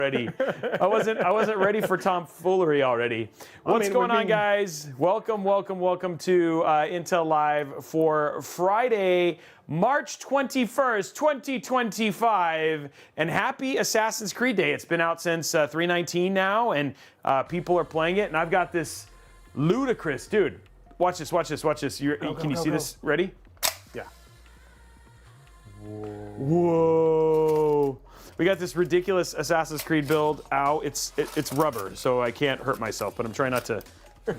Ready. I wasn't ready for tomfoolery already. What's going on, guys? Welcome to Intel Live for Friday, March 21st, 2025, and happy Assassin's Creed Day. It's been out since 319 now, and people are playing it, and I've got this ludicrous, dude. Watch this. Can you see this? Ready? Yeah. Whoa. We got this ridiculous Assassin's Creed build. Ow, it's rubber, so I can't hurt myself, but I'm trying not to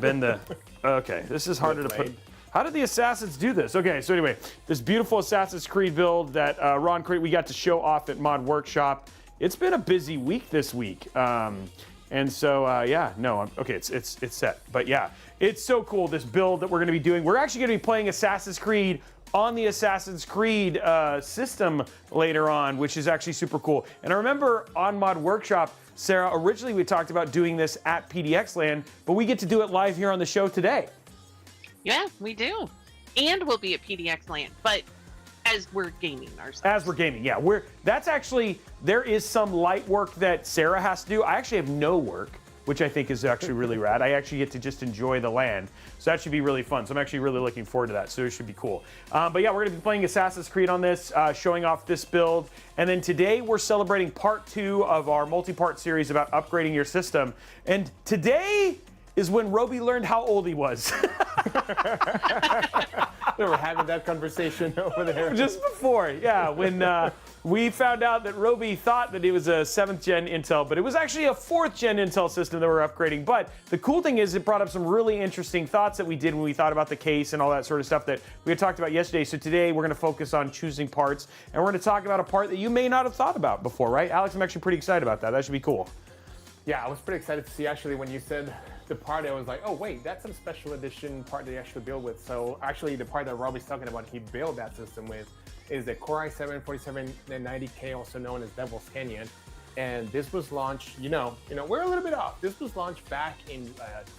bend the... Okay, this is harder to put... How did the Assassins do this? Okay, so anyway, this beautiful Assassin's Creed build that Ron we got to show off at Mod Workshop. It's been a busy week this week. And so, okay, it's set. But yeah, it's so cool, this build that we're gonna be doing. We're actually gonna be playing Assassin's Creed on the Assassin's Creed system later on, which is actually super cool. And I remember on Mod Workshop, Sarah, originally we talked about doing this at PDX Land, but we get to do it live here on the show today. Yeah, we do. And we'll be at PDX Land, but as we're gaming ourselves. As we're gaming, yeah. That's actually, there is some light work that Sarah has to do. I actually have no work, which I think is actually really rad. I actually get to just enjoy the land. So that should be really fun. So I'm actually really looking forward to that. So it should be cool. But yeah, we're gonna be playing Assassin's Creed on this, showing off this build. And then today we're celebrating part 2 of our multi-part series about upgrading your system. And today is when Robey learned how old he was. We were having that conversation over there. Just before, yeah, when we found out that Robey thought that it was a 7th gen Intel, but it was actually a 4th gen Intel system that we're upgrading. But the cool thing is it brought up some really interesting thoughts that we did when we thought about the case and all that sort of stuff that we had talked about yesterday. So today we're gonna focus on choosing parts, and we're gonna talk about a part that you may not have thought about before, right? Alex, I'm actually pretty excited about that. That should be cool. Yeah, I was pretty excited to see actually when you said the part, I was like, oh wait, that's some special edition part they actually build with. So actually the part that Robey's talking about, he built that system with, is the Core i7-4790K, also known as Devil's Canyon. And this was launched, you know, we're a little bit off. This was launched back in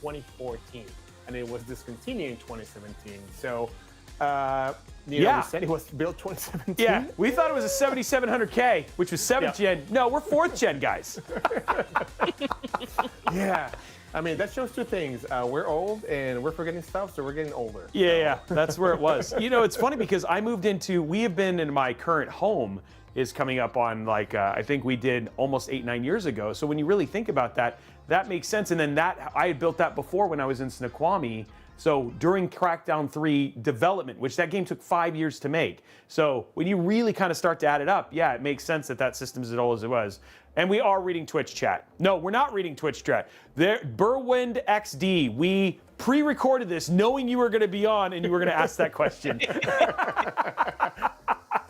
2014, and it was discontinued in 2017. So, we said it was built 2017. Yeah, we thought it was a 7700K, which was 7th gen. No, we're 4th gen, guys. Yeah. I mean, that shows two things. We're old and we're forgetting stuff, so we're getting older. Yeah, that's where it was. You know, it's funny because we have been in my current home is coming up on like, I think we did almost 8-9 years ago. So when you really think about that, that makes sense. And then I had built that before when I was in Snoqualmie. So during Crackdown 3 development, which that game took 5 years to make. So when you really kind of start to add it up, yeah, it makes sense that that system's as old as it was. And we are reading Twitch chat. No, we're not reading Twitch chat. Burwind XD, we pre-recorded this knowing you were going to be on and you were going to ask that question.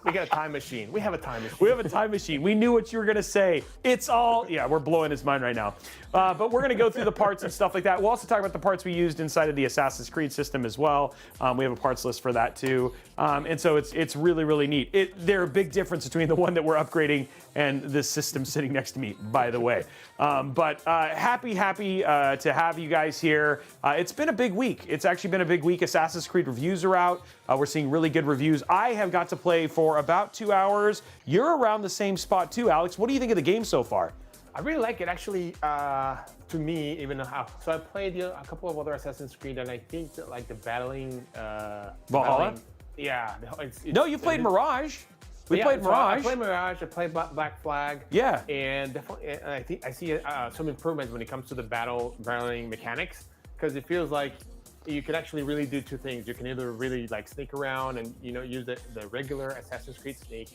We got a time machine. We have a time machine. We have a time machine. We knew what you were going to say. It's all, yeah, we're blowing his mind right now. But we're going to go through the parts and stuff like that. We'll also talk about the parts we used inside of the Assassin's Creed system as well. We have a parts list for that too. And so it's really, really neat. There's a big difference between the one that we're upgrading and this system sitting next to me, by the way. But happy to have you guys here. It's been a big week. It's actually been a big week. Assassin's Creed reviews are out. We're seeing really good reviews. I have got to play for about 2 hours. You're around the same spot too, Alex. What do you think of the game so far? I really like it, actually. To me, even how. So I played a couple of other Assassin's Creed, and I think that, like the battling. Valhalla? Yeah. No, you played Mirage. We played Mirage. I played Mirage. I played Black Flag. Yeah. And definitely, I think I see some improvements when it comes to the battling mechanics, because it feels like you can actually really do two things. You can either really like sneak around and use the regular Assassin's Creed sneak,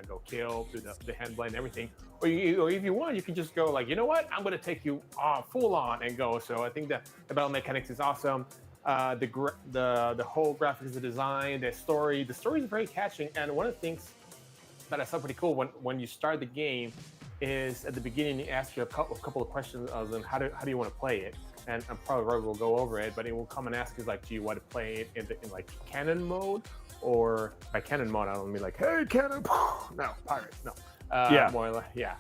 go kill, do the handblade and everything, or if you want, you can just go like, you know what, I'm going to take you full on and go. So I think that the battle mechanics is awesome. The whole graphics, the design, the story is very catching. And one of the things that I saw pretty cool when you start the game is at the beginning it asks you a couple of questions on how do you want to play it. And probably Robey will go over it, but it will come and ask you like, do you want to play it in like canon mode, or by canon mode I don't mean like, hey canon, no pirates, no. Yeah. More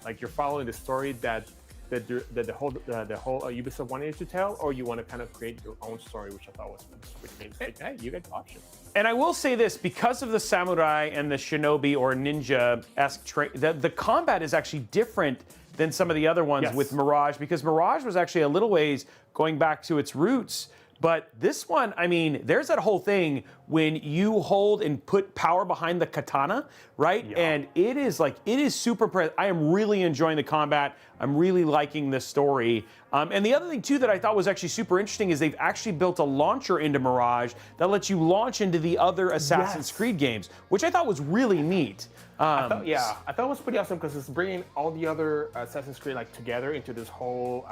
like you're following the story that the whole Ubisoft wanted you to tell, or you want to kind of create your own story, which I thought was, which means like, hey, you get the option. And I will say this, because of the samurai and the shinobi or ninja-esque the combat is actually different than some of the other ones with Mirage, because Mirage was actually a little ways going back to its roots. But this one, I mean, there's that whole thing when you hold and put power behind the katana, right? Yeah. And it is super, I am really enjoying the combat. I'm really liking this story. And the other thing too that I thought was actually super interesting is they've actually built a launcher into Mirage that lets you launch into the other Assassin's Creed games, which I thought was really neat. I thought it was pretty awesome because it's bringing all the other Assassin's Creed like together into this whole,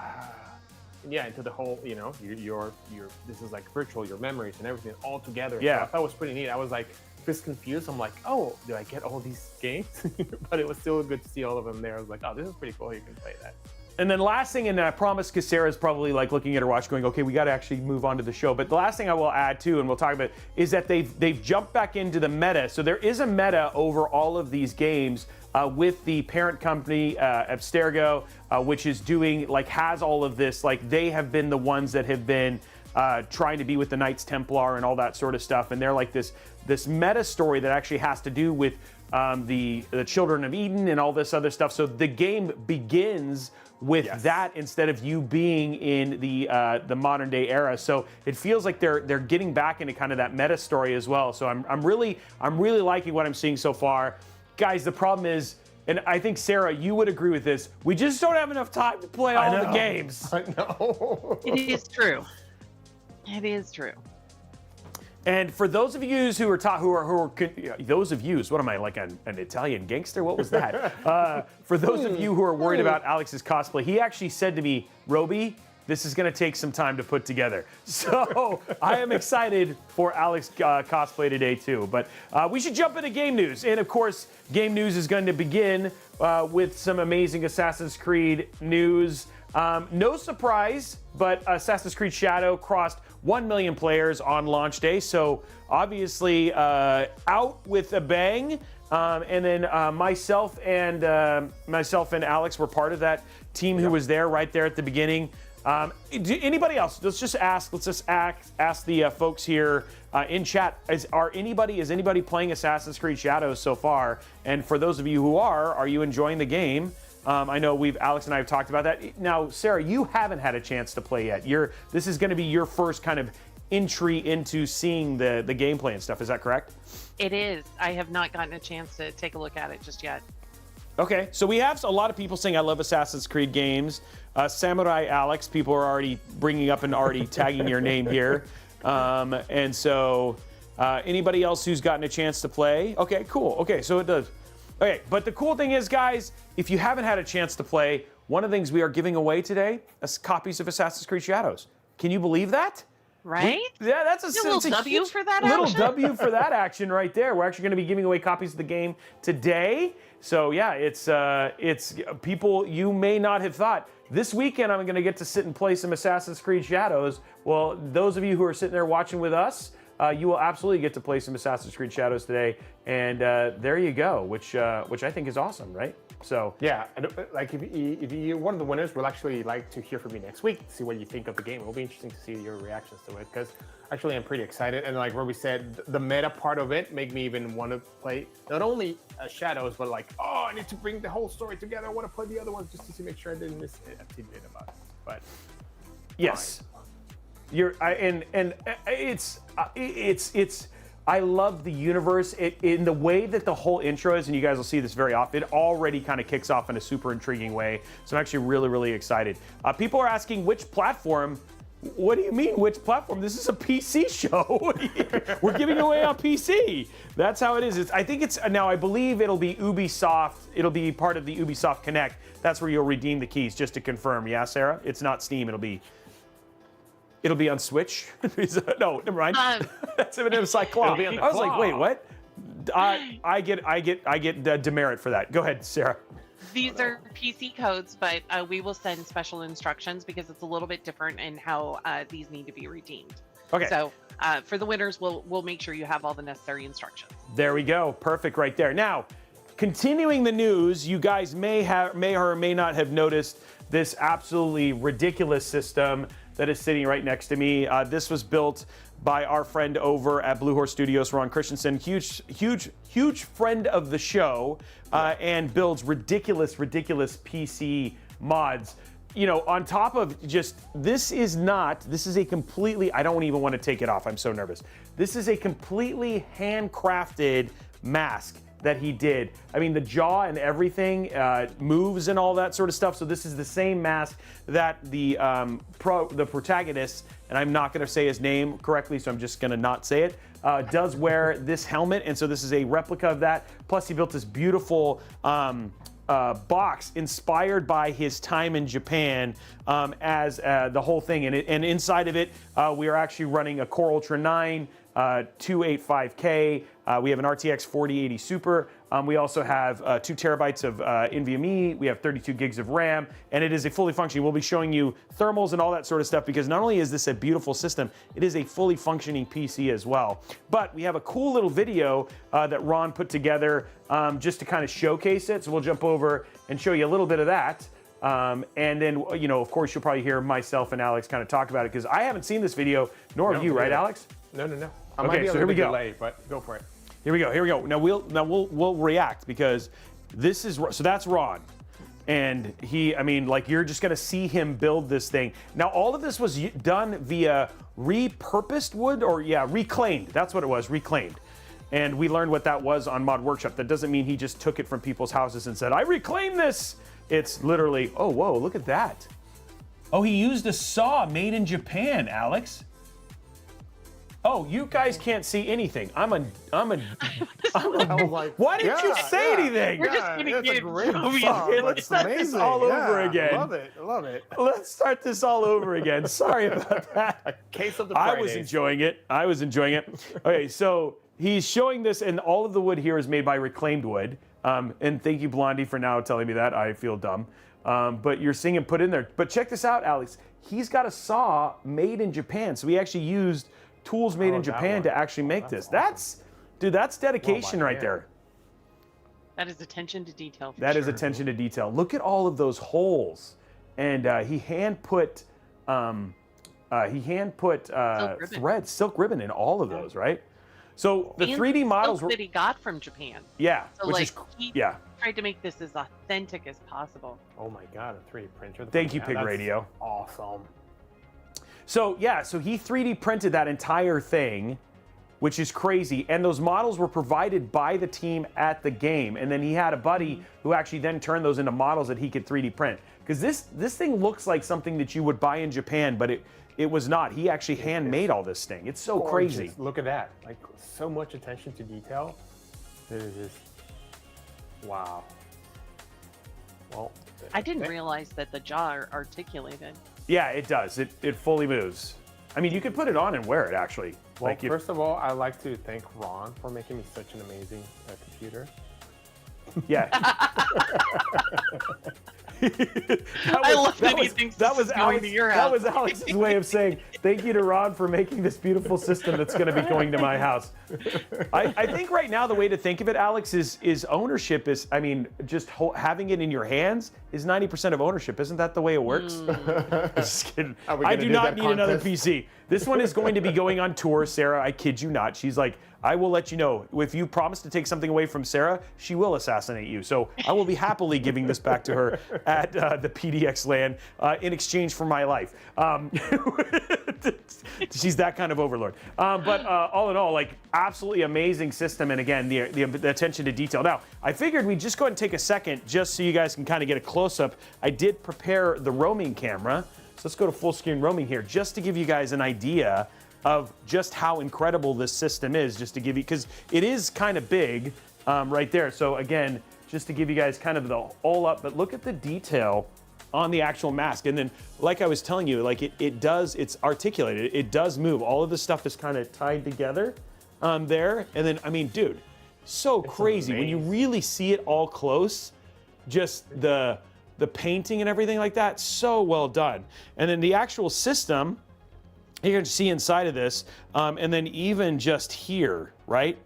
into the whole, you know, your this is like virtual, your memories and everything all together. Yeah, so I thought it was pretty neat. I was like just confused. I'm like, oh, do I get all these games? But it was still good to see all of them there. I was like, oh, this is pretty cool. You can play that. And then last thing, and I promise Sarah's probably like looking at her watch going, okay, we got to actually move on to the show. But the last thing I will add too, and we'll talk about, is that they've jumped back into the meta. So there is a meta over all of these games with the parent company, Abstergo, which is doing, like, has all of this. Like, they have been the ones that have been trying to be with the Knights Templar and all that sort of stuff. And they're like this meta story that actually has to do with the Children of Eden and all this other stuff. So the game begins with that instead of you being in the modern day era. So it feels like they're getting back into kind of that meta story as well. So I'm really liking what I'm seeing so far. Guys, the problem is, and I think Sarah, you would agree with this, we just don't have enough time to play all the games. I know. It is true. It is true. And for those of you who are those of you, what am I, like an Italian gangster? What was that? For those of you who are worried about Alex's cosplay, he actually said to me, Robey, this is going to take some time to put together. So I am excited for Alex cosplay today too. But we should jump into game news. And of course, game news is going to begin with some amazing Assassin's Creed news. No surprise, but Assassin's Creed Shadow crossed 1 million players on launch day. So obviously out with a bang. And then myself and Alex were part of that team who was there right there at the beginning. Anybody else? Let's just ask the folks here in chat. Is anybody playing Assassin's Creed Shadows so far? And for those of you who are you enjoying the game? I know Alex and I have talked about that. Now, Sarah, you haven't had a chance to play yet. This is going to be your first kind of entry into seeing the gameplay and stuff. Is that correct? It is. I have not gotten a chance to take a look at it just yet. Okay, so we have a lot of people saying I love Assassin's Creed games. Samurai Alex, people are already bringing up and already tagging your name here. And so anybody else who's gotten a chance to play? Okay, cool. Okay, so it does. Okay, but the cool thing is, guys, if you haven't had a chance to play, one of the things we are giving away today is copies of Assassin's Creed Shadows. Can you believe that? Right? That's a little W for that little action. W for that action right there. We're actually going to be giving away copies of the game today. So yeah, it's people you may not have thought. This weekend I'm going to get to sit and play some Assassin's Creed Shadows. Well, those of you who are sitting there watching with us, you will absolutely get to play some Assassin's Creed Shadows today. And there you go, which I think is awesome, right? So yeah, and like if you're one of the winners, we'll actually like to hear from you next week to see what you think of the game. It'll be interesting to see your reactions to it because actually I'm pretty excited. And like Robey said, the meta part of it made me even want to play not only Shadows, but like, oh, I need to bring the whole story together. I want to play the other ones just to make sure I didn't miss a tidbit about it. But yes, it's. I love the universe. In the way that the whole intro is, and you guys will see this very often, it already kind of kicks off in a super intriguing way. So I'm actually really, really excited. People are asking which platform. What do you mean, which platform? This is a PC show. We're giving away on PC. That's how it is. I believe it'll be Ubisoft. It'll be part of the Ubisoft Connect. That's where you'll redeem the keys, just to confirm. Yeah, Sarah? It's not Steam. It'll be on Switch. No, never mind. That's it was like claw. I was like, wait, what? I get demerit for that. Go ahead, Sarah. These are PC codes, but we will send special instructions because it's a little bit different in how these need to be redeemed. Okay. So for the winners, we'll make sure you have all the necessary instructions. There we go. Perfect right there. Now, continuing the news, you guys may or may not have noticed this absolutely ridiculous system that is sitting right next to me. This was built by our friend over at Blue Horse Studios, Ron Christensen. Huge friend of the show, and builds ridiculous PC mods. You know, on top of just, this is a completely, I don't even want to take it off. I'm so nervous. This is a completely handcrafted mask that he did. I mean, the jaw and everything moves and all that sort of stuff. So this is the same mask that the protagonist, and I'm not going to say his name correctly, so I'm just going to not say it, does wear this helmet. And so this is a replica of that. Plus, he built this beautiful box inspired by his time in Japan as the whole thing. And inside of it, we are actually running a Core Ultra 9 285K. We have an RTX 4080 Super. We also have 2 terabytes of NVMe. We have 32 gigs of RAM, and it is a fully functioning. We'll be showing you thermals and all that sort of stuff, because not only is this a beautiful system, it is a fully functioning PC as well. But we have a cool little video that Ron put together just to kind of showcase it. So we'll jump over and show you a little bit of that. And then, you know, of course, you'll probably hear myself and Alex kind of talk about it, because I haven't seen this video, nor have you, right, Alex? No. I Okay, might be a so here little we bit go. delayed, but go for it. Here we go. Now we'll react, because this is, so that's Ron. And he, I mean, like, you're just gonna see him build this thing. Now, all of this was done via repurposed wood, or reclaimed. That's what it was, reclaimed. And we learned what that was on Mod Workshop. That doesn't mean he just took it from people's houses and said, I reclaim this. It's literally, oh, whoa, look at that. Oh, he used a saw made in Japan, Alex. Oh, you guys can't see anything. I was like, why didn't you say anything? We're just gonna get Robey. Okay, let's start this all over again. Love it. Let's start this all over again. Sorry about that. Case of the I Fridays. was enjoying it. Okay, so he's showing this, and all of the wood here is made by reclaimed wood. And thank you, Blondie, for now telling me that. I feel dumb. But you're seeing him put in there. But check this out, Alex. He's got a saw made in Japan. So he actually used tools made in Japan to actually make this. Awesome. That's dedication right there. That is attention to detail. That is attention to detail. Look at all of those holes, and he hand put silk ribbon in all of those, right? So the And 3D models that he got from Japan. Yeah, So which like is he yeah. tried to make this as authentic as possible. Oh my God, a 3D printer. Thank you, Yeah, Pig that's Radio. Awesome. So yeah, so he 3D printed that entire thing, which is crazy. And those models were provided by the team at the game. And then he had a buddy who actually then turned those into models that he could 3D print. Because this thing looks like something that you would buy in Japan, but it was not. He actually handmade all this thing. It's so Gorgeous. crazy. Look at that. Like, so much attention to detail. It is just, wow. Well, I didn't realize that the jaw articulated. Yeah, it does. It fully moves. I mean, you could put it on and wear it, actually. Well, Like, first of all, I'd like to thank Ron for making me such an amazing computer. yeah. I love that he thinks that this was is going to your house. That was Alex's way of saying thank you to Ron for making this beautiful system that's going to be going to my house. I think right now the way to think of it, Alex, is ownership is, I mean, just having it in your hands is 90% of ownership. Isn't that the way it works? Just kidding. I do not need another PC. This one is going to be going on tour, Sarah. I kid you not. She's like, I will let you know. If you promise to take something away from Sarah, she will assassinate you. So I will be happily giving this back to her at the PDX land in exchange for my life. She's that kind of overlord. But all in all, like, absolutely amazing system. And again, the attention to detail. Now, I figured we'd just go ahead and take a second just so you guys can kind of get a close-up. I did prepare the roaming camera. So let's go to full screen roaming here just to give you guys an idea of just how incredible this system is, just to give you, because it is kind of big right there. So again, just to give you guys kind of the all up, but look at the detail on the actual mask. And then, like I was telling you, like it's articulated, it does move. All of this stuff is kind of tied together there. And then, I mean, dude, so it's crazy. Amazing. When you really see it all close, just the painting and everything like that, so well done. And then the actual system, you can see inside of this, and then even just here, right?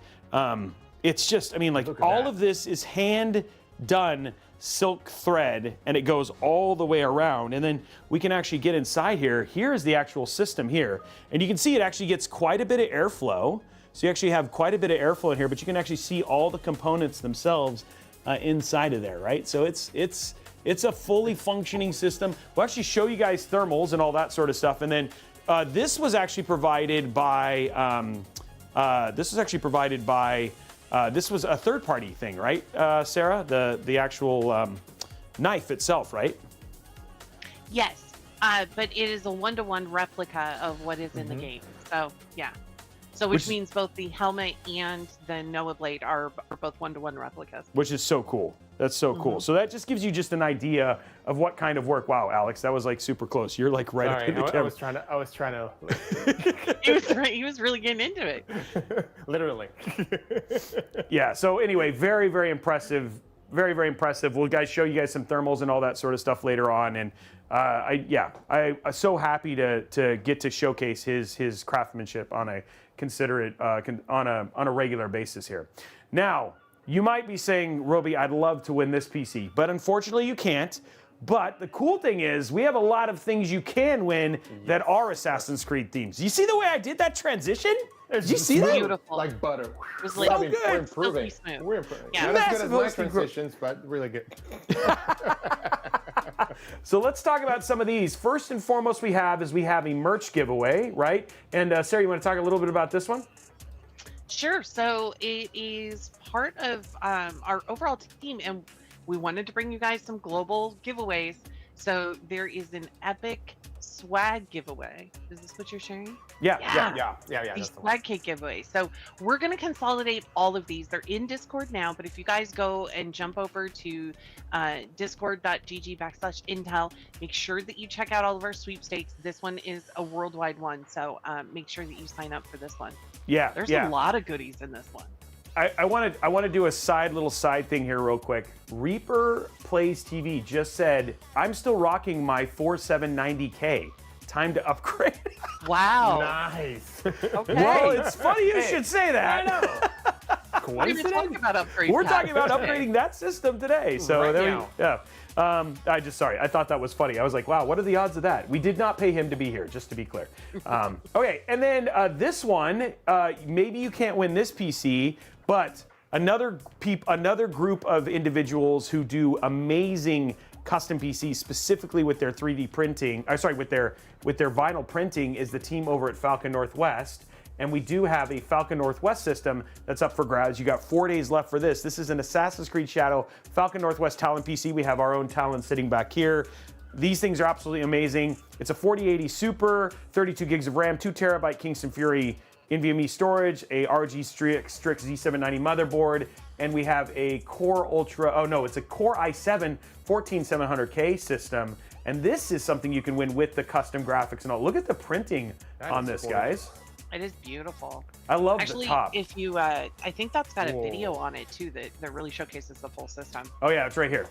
It's just, I mean, like all of this is hand done silk thread, and it goes all the way around. And then we can actually get inside here. Here is the actual system here. And you can see it actually gets quite a bit of airflow. So you actually have quite a bit of airflow in here, but you can actually see all the components themselves inside of there, right? So it's a fully functioning system. We'll actually show you guys thermals and all that sort of stuff. And then this was actually provided by, this was a third-party thing, right, Sarah? The actual knife itself, right? Yes, but it is a one-to-one replica of what is in the game. So yeah, so which means both the helmet and the Noah blade are both one-to-one replicas. Which is so cool. That's so cool. So that just gives you just an idea of what kind of work. Wow, Alex, that was like super close. You're like right up in the camera. I was trying to. He was really getting into it. Literally. Yeah. So anyway, very, very impressive. Very, very impressive. We'll show you guys some thermals and all that sort of stuff later on. And I'm so happy to get to showcase his craftsmanship on a on a regular basis here. Now, you might be saying, Robey, I'd love to win this PC, but unfortunately you can't. But the cool thing is we have a lot of things you can win that are Assassin's Creed themes. You see the way I did that transition? Did you see that? Beautiful. Like butter. It was like, I mean, good. we're improving. Smooth. We're improving. Yeah. Not as good as my Massive transitions, but really good. So let's talk about some of these. First and foremost we have a merch giveaway, right? And Sarah, you want to talk a little bit about this one? Sure. So it is part of our overall team, and we wanted to bring you guys some global giveaways. So there is an epic swag giveaway. Is this what you're sharing? Yeah. Yeah. The That's the one. swag cake giveaway. So we're going to consolidate all of these. They're in Discord now, but if you guys go and jump over to discord.gg/Intel, make sure that you check out all of our sweepstakes. This one is a worldwide one, so make sure that you sign up for this one. Yeah. There's a lot of goodies in this one. I want to do a little side thing here real quick. Reaper Plays TV just said, I'm still rocking my 4790K. Time to upgrade. Wow. Nice. Okay. Well, it's funny you should say that. I know. We're even talking about upgrades. We're now. talking about upgrading that system today. So Right there now. I thought that was funny. I was like, wow, what are the odds of that? We did not pay him to be here, just to be clear. Okay, and then this one, maybe you can't win this PC, but another group of individuals who do amazing custom PCs, specifically with their 3D printing, with their vinyl printing, is the team over at Falcon Northwest. And we do have a Falcon Northwest system that's up for grabs. You got 4 days left for this. This is an Assassin's Creed Shadow Falcon Northwest Talon PC. We have our own Talon sitting back here. These things are absolutely amazing. It's a 4080 Super, 32 gigs of RAM, 2 terabyte Kingston Fury NVMe storage, a RG Strix Z790 motherboard, and we have a Core it's a Core i7 14700K system. And this is something you can win with the custom graphics and all. Look at the printing on this, guys. It is beautiful. I love Actually, the top. if you, I think that's got a video on it too that really showcases the full system. Oh yeah, it's right here.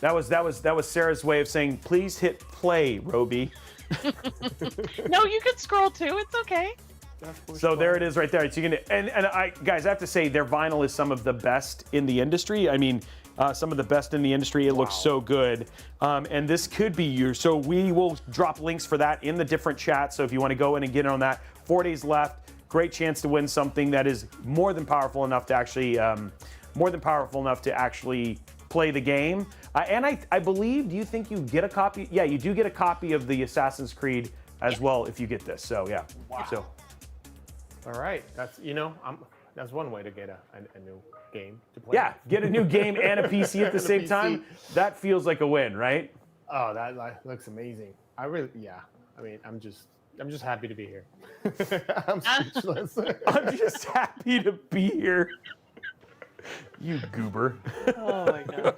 That was Sarah's way of saying, please hit play, Robey. No, you can scroll too. It's okay. So there it is right there. So you can, and guys, I have to say their vinyl is some of the best in the industry. I mean, some of the best in the industry. It looks so good. And this could be yours. So we will drop links for that in the different chats. So if you want to go in and get in on that, 4 days left. Great chance to win something that is more than powerful enough to actually, play the game. And I believe, do you think you get a copy? Yeah, you do get a copy of the Assassin's Creed as well if you get this. So yeah. Wow. So. All right. That's that's one way to get a new game to play. Yeah, get a new game and a PC at the same time. That feels like a win, right? Oh, that looks amazing. I mean, I'm just happy to be here. I'm speechless. I'm just happy to be here. You goober. Oh my gosh.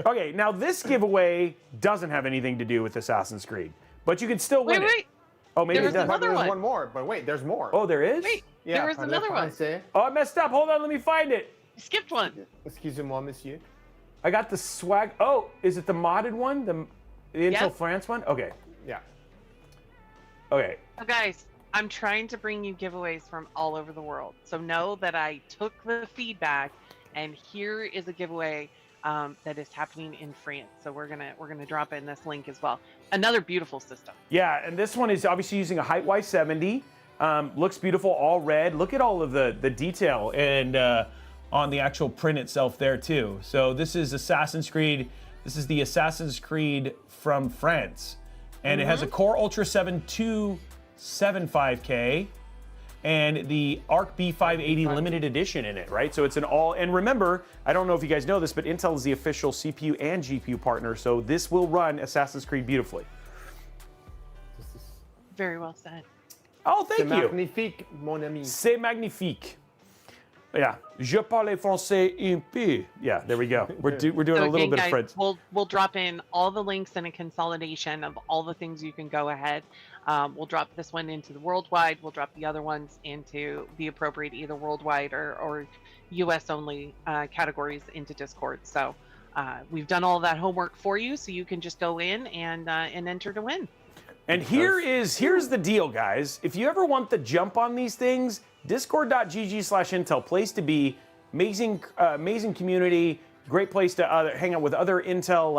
Okay, now this giveaway doesn't have anything to do with Assassin's Creed, but you can still win it. Wait. Oh, maybe There it was does. another There's one. one more, but wait, there's more. Oh, there is? Wait, yeah, there was another one. Oh, I messed up. Hold on, let me find it. You skipped one. Excusez-moi, monsieur. I got the swag. Oh, is it the modded one? The Intel Yes. France one? Okay. Yeah. Okay. So guys, I'm trying to bring you giveaways from all over the world. So know that I took the feedback, and here is a giveaway that is happening in France. So we're gonna drop in this link as well. Another beautiful system. Yeah, and this one is obviously using a height Y70. Looks beautiful, all red. Look at all of the detail and on the actual print itself there too. So this is Assassin's Creed. This is the Assassin's Creed from France, and it has a Core Ultra 7 275K. And the Arc B580 limited edition in it, right? So it's an all, and remember, I don't know if you guys know this, but Intel is the official CPU and GPU partner, so this will run Assassin's Creed beautifully. Very well said. Oh, thank C'est you. magnifique, mon ami. C'est magnifique. Yeah, je parle français un peu. Yeah, there we go. We're doing So a little again, bit guys, of French. We'll drop in all the links and a consolidation of all the things you can go ahead. We'll drop this one into the worldwide. We'll drop the other ones into the appropriate either worldwide or US only categories into Discord. So we've done all that homework for you, so you can just go in and enter to win. And here's the deal, guys. If you ever want the jump on these things, discord.gg/Intel, place to be. Amazing community, great place to hang out with other Intel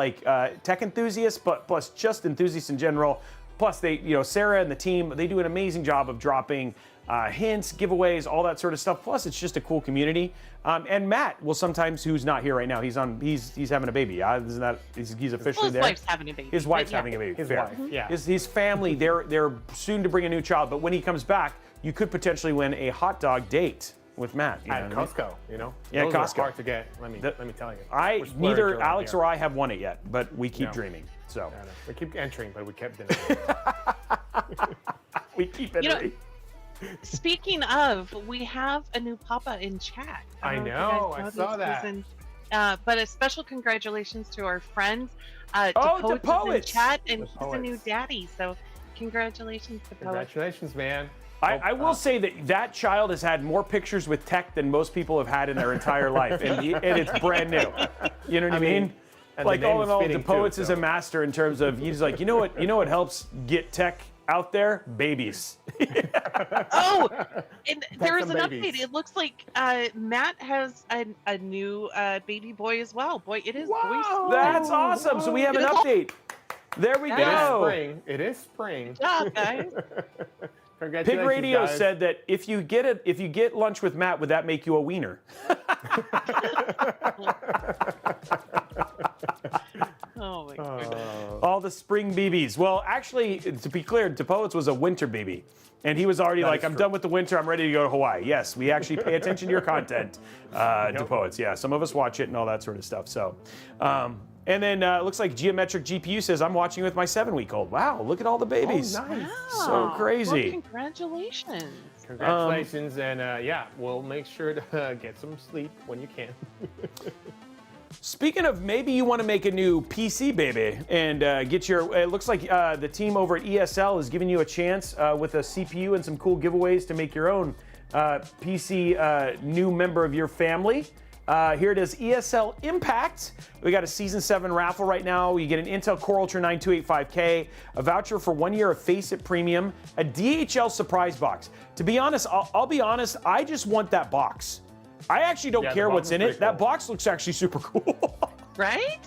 tech enthusiasts, but plus just enthusiasts in general. Plus Sarah and the team, they do an amazing job of dropping hints, giveaways, all that sort of stuff. Plus, it's just a cool community. And Matt will sometimes, who's not here right now, he's having a baby. Isn't that he's officially there? His wife's having a baby. His wife's having a baby. His Fair. wife, yeah. His family, they're soon to bring a new child. But when he comes back, you could potentially win a hot dog date with Matt. At Costco, Yeah, Those Costco. are hard to get. Let me tell you. Neither Alex or I have won it yet, but we keep dreaming. So we keep entering, but we kept denying. we keep entering. Speaking of, we have a new papa in chat. I don't know, if you I guys saw noticed. that. But a special congratulations to our friends. To Poets is in chat, and The he's a new Poets. daddy. So congratulations to Poets. Congratulations, man. I will say that child has had more pictures with tech than most people have had in their entire life, and it's brand new. You know what I mean? and Like the all name in is all, fitting, DePoets too, is so. a master in terms of he's like, you know what helps get tech out there? Babies. Oh, and there is some an babies. update. It looks like Matt has a new baby boy as well. Boy, it is boy season. That's awesome. So we have an update. There we It It is go. spring. It is spring. Good job, guys. Congratulations, Pig Radio guys. said that if you get lunch with Matt, would that make you a wiener? Oh my goodness. All the spring BBs. Well, actually, to be clear, DePoets was a winter BB. And he was already That like, is I'm true. done with the winter. I'm ready to go to Hawaii. Yes, we actually pay attention to your content, DePoets. Yeah, some of us watch it and all that sort of stuff. So, and then it looks like Geometric GPU says, I'm watching with my 7-week-old. Wow, look at all the babies. Oh, nice. So Wow. crazy. Well, congratulations. Congratulations, and we'll make sure to get some sleep when you can. Speaking of, maybe you want to make a new PC, baby, and get your. It looks like the team over at ESL is giving you a chance with a CPU and some cool giveaways to make your own PC new member of your family. Here it is, ESL Impact. We got a Season 7 raffle right now. You get an Intel Core Ultra 9 285K, a voucher for 1 year of Face It Premium, a DHL surprise box. To be honest, I'll be honest, I just want that box. I actually don't Yeah, the care box what's is in it. pretty That cool. box looks actually super cool. Right?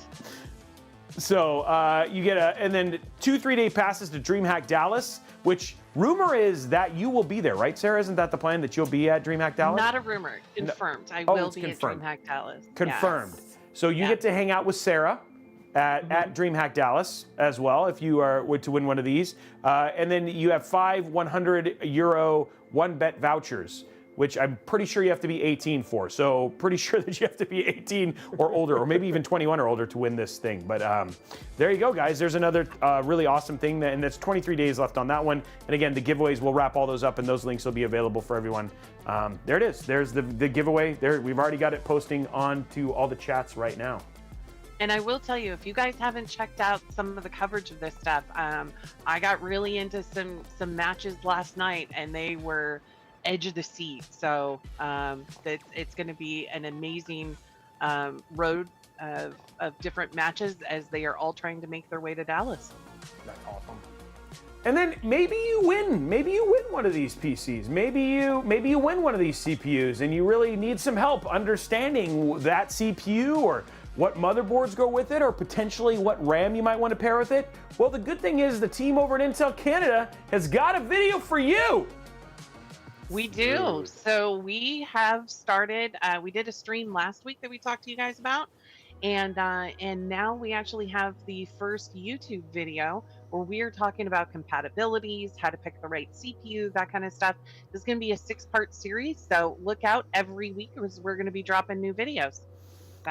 So you get and then 2 3-day passes to DreamHack Dallas, which rumor is that you will be there, right, Sarah? Isn't that the plan, that you'll be at DreamHack Dallas? Not a rumor. Confirmed. I Oh, will it's be confirmed. at DreamHack Dallas. Confirmed. Yes. So you Yeah. get to hang out with Sarah at DreamHack Dallas as well, if you were to win one of these. And then you have 5 €100 1-bet vouchers, which I'm pretty sure you have to be 18 for. So pretty sure that you have to be 18 or older, or maybe even 21 or older to win this thing. But there you go, guys. There's another really awesome thing, and that's 23 days left on that one. And again, the giveaways, we'll wrap all those up, and those links will be available for everyone. There it is. There's the giveaway. There, we've already got it posting onto all the chats right now. And I will tell you, if you guys haven't checked out some of the coverage of this stuff, I got really into some matches last night, and they were edge of the seat. So it's going to be an amazing road of different matches as they are all trying to make their way to Dallas. That's awesome. And then maybe you win. Maybe you win one of these PCs. Maybe you win one of these CPUs, and you really need some help understanding that CPU, or what motherboards go with it, or potentially what RAM you might want to pair with it? Well, the good thing is the team over at Intel Canada has got a video for you. We do. So we have started. We did a stream last week that we talked to you guys about, and now we actually have the first YouTube video where we are talking about compatibilities, how to pick the right CPU, that kind of stuff. This is going to be a 6-part series, so look out every week as we're going to be dropping new videos.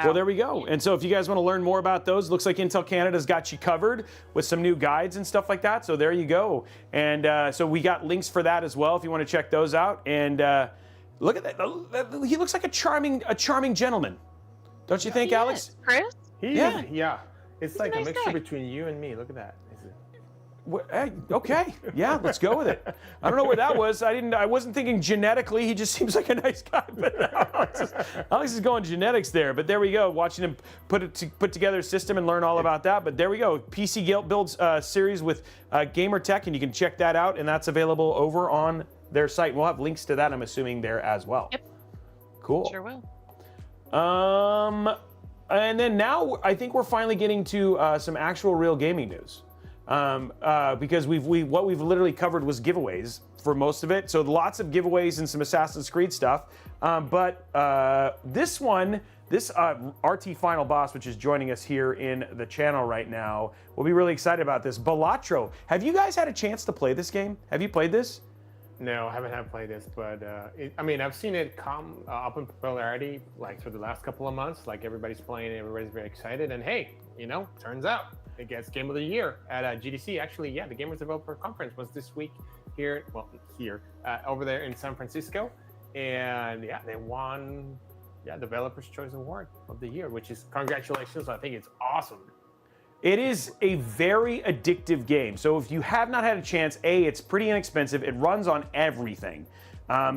Well, there we go. And so if you guys want to learn more about those, looks like Intel Canada's got you covered with some new guides and stuff like that. So there you go. And so we got links for that as well if you want to check those out. And look at that. He looks like a charming gentleman. Don't you think, Alex? Chris? Yeah. It's He's like a a nice mixture guy. between you and me. Look at that. Hey, okay, yeah, let's go with it. I don't know where that was. I wasn't thinking genetically. He just seems like a nice guy. But Alex is going genetics there. But there we go. Watching him put together a system and learn all about that. But there we go. PC Builds series with Gamertech, and you can check that out. And that's available over on their site. We'll have links to that, I'm assuming, there as well. Yep. Cool. Sure will. And then now I think we're finally getting to some actual real gaming news. Because what we've literally covered was giveaways for most of it. So lots of giveaways and some Assassin's Creed stuff. But this RT Final Boss, which is joining us here in the channel right now, we'll be really excited about this. Balatro, have you guys had a chance to play this game? Have you played this? No, I haven't had played this, but I've seen it come up in popularity like for the last couple of months. Like everybody's playing it, everybody's very excited, and hey, turns out it gets Game of the Year at GDC. Actually, yeah, the Gamers Developer Conference was this week here, over there in San Francisco, and yeah, they won, Developer's Choice Award of the Year, which is congratulations. I think it's awesome. It is a very addictive game. So if you have not had a chance, it's pretty inexpensive. It runs on everything.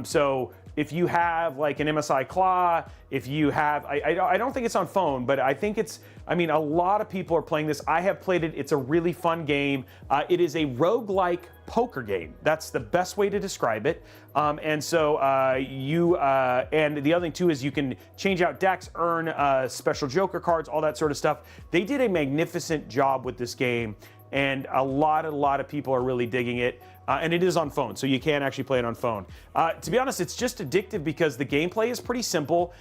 So if you have like an MSI Claw, if you have, I don't think it's on phone, but I think a lot of people are playing this. I have played it. It's a really fun game. It is a roguelike poker game. That's the best way to describe it. And so and the other thing too is you can change out decks, earn special Joker cards, all that sort of stuff. They did a magnificent job with this game, and a lot of people are really digging it. And it is on phone, so you can actually play it on phone. To be honest, it's just addictive because the gameplay is pretty simple,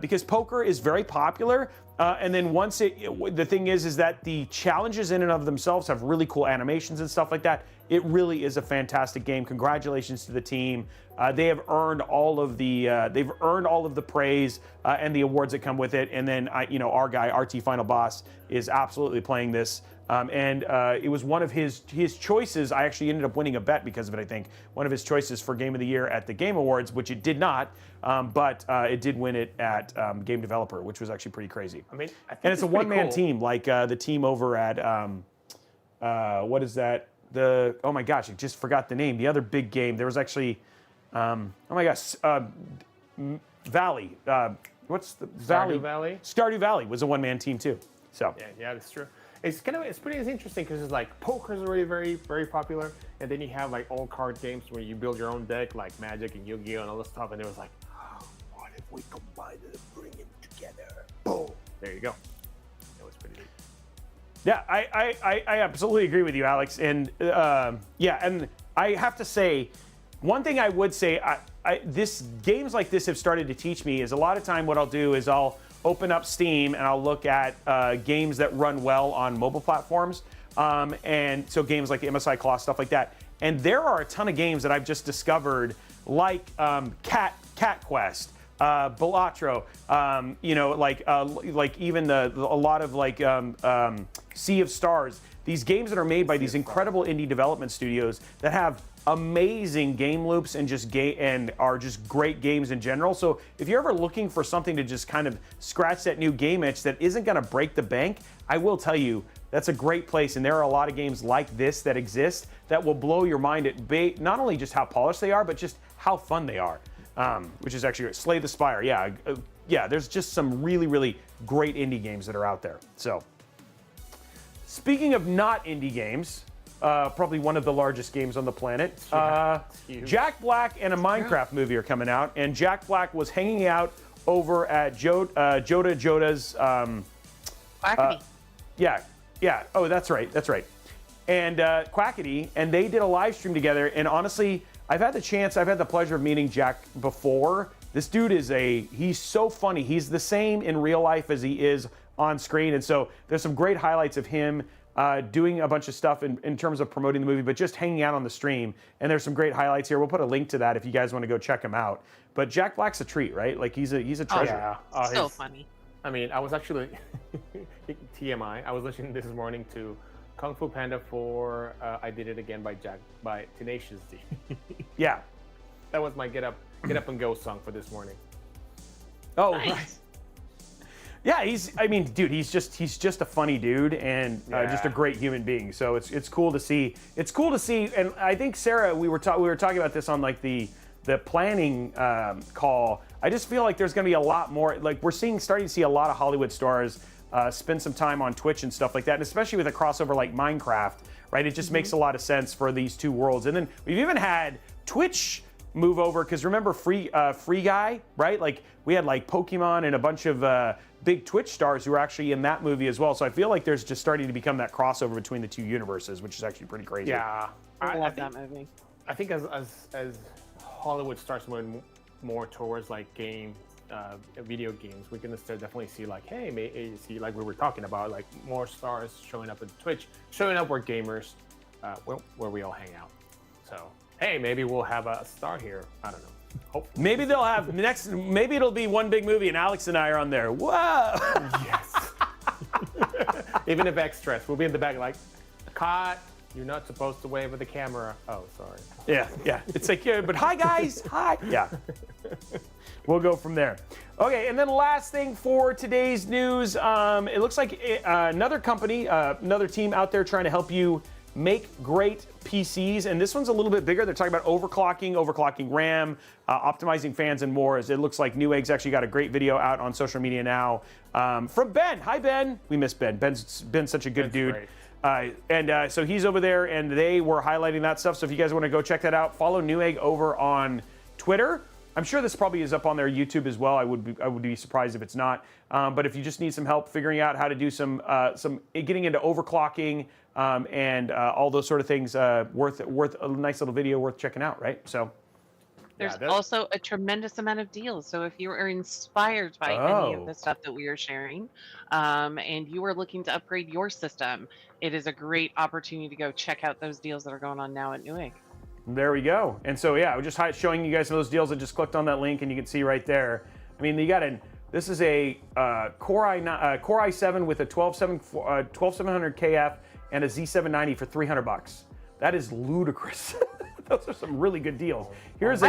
because poker is very popular. And then the thing is that the challenges in and of themselves have really cool animations and stuff like that. It really is a fantastic game. Congratulations to the team. They have earned all of the praise and the awards that come with it. And then our guy RT Final Boss is absolutely playing this. And it was one of his choices. I actually ended up winning a bet because of it, I think. One of his choices for Game of the Year at the Game Awards, which it did not, but it did win it at Game Developer, which was actually pretty crazy. I think and it's a one-man team, like the team over at, what is that? Oh my gosh, I just forgot the name. The other big game, there was actually, oh my gosh, Valley. What's the Valley? Stardew Valley? Stardew Valley was a one-man team too. So. Yeah, that's true. It's pretty interesting because it's like poker's already very, very popular, and then you have like old card games where you build your own deck, like Magic and Yu-Gi-Oh and all this stuff, and it was like, what if we combine it and bring them together? Boom! There you go. It was pretty neat. Yeah, I absolutely agree with you, Alex, and and I have to say, one thing I would say, games like this have started to teach me is a lot of time what I'll do is I'll open up Steam and I'll look at games that run well on mobile platforms. And so games like the MSI Claw, stuff like that. And there are a ton of games that I've just discovered, like Cat Quest, Balatro, like even a lot of like Sea of Stars. These games that are made by these incredible indie development studios that have amazing game loops and are just great games in general. So if you're ever looking for something to just kind of scratch that new game itch that isn't going to break the bank, I will tell you that's a great place. And there are a lot of games like this that exist that will blow your mind at not only just how polished they are, but just how fun they are, which is actually great. Slay the Spire. Yeah, there's just some really, really great indie games that are out there. So speaking of not indie games, probably one of the largest games on the planet. Jack Black and a Minecraft movie are coming out, and Jack Black was hanging out over at Joda's Quackity. Yeah. Oh, that's right. And Quackity, and they did a live stream together. And honestly, I've had the pleasure of meeting Jack before. This dude he's so funny. He's the same in real life as he is on screen. And so there's some great highlights of him doing a bunch of stuff in terms of promoting the movie, but just hanging out on the stream. And there's some great highlights here. We'll put a link to that if you guys want to go check him out. But Jack Black's a treat, right? Like he's a treasure. Yeah. So funny. I mean, I was actually TMI. I was listening this morning to Kung Fu Panda 4. I Did It Again by Tenacious D. Yeah. That was my get up and go song for this morning. Oh, Nice. right. Yeah, he's just a funny dude and just a great human being. So it's cool to see. It's cool to see, and I think Sarah, we were talking about this on like the planning call. I just feel like there's going to be a lot more. Like we're starting to see a lot of Hollywood stars spend some time on Twitch and stuff like that, and especially with a crossover like Minecraft, right? It just makes a lot of sense for these two worlds. And then we've even had Twitch move over, because remember Free Guy, right? Like we had like Pokemon and a bunch of big Twitch stars who were actually in that movie as well. So I feel like there's just starting to become that crossover between the two universes, which is actually pretty crazy. Yeah, I love that movie. I think as Hollywood starts moving more towards like video games, we're gonna definitely see like, hey, see like we were talking about, like more stars showing up in Twitch, showing up where gamers, where we all hang out. So hey, maybe we'll have a star here. I don't know. Hopefully. Maybe they'll have maybe it'll be one big movie and Alex and I are on there. Whoa! Yes. Even if extras, we'll be in the back like, cut. You're not supposed to wave at the camera. Oh, sorry. Yeah. It's like, yeah, but hi guys, hi. Yeah. We'll go from there. Okay, and then last thing for today's news, it looks like another company, another team out there trying to help you make great PCs, and this one's a little bit bigger. They're talking about overclocking RAM, optimizing fans, and more. As it looks like Newegg's actually got a great video out on social media now from Ben. Hi, Ben. We miss Ben. Ben's been such a good dude. So he's over there, and they were highlighting that stuff. So if you guys want to go check that out, follow Newegg over on Twitter. I'm sure this probably is up on their YouTube as well. I would be surprised if it's not. But if you just need some help figuring out how to do some getting into overclocking and all those sort of things, worth a nice little video worth checking out, right? So there's also a tremendous amount of deals. So if you are inspired by any of the stuff that we are sharing, and you are looking to upgrade your system, it is a great opportunity to go check out those deals that are going on now at Newegg. There we go. And so yeah, we're just showing you guys some of those deals. I just clicked on that link, and you can see right there. I mean, this is a Core i7 with a 12700 KF and a Z790 for $300. That is ludicrous. Those are some really good deals. Here's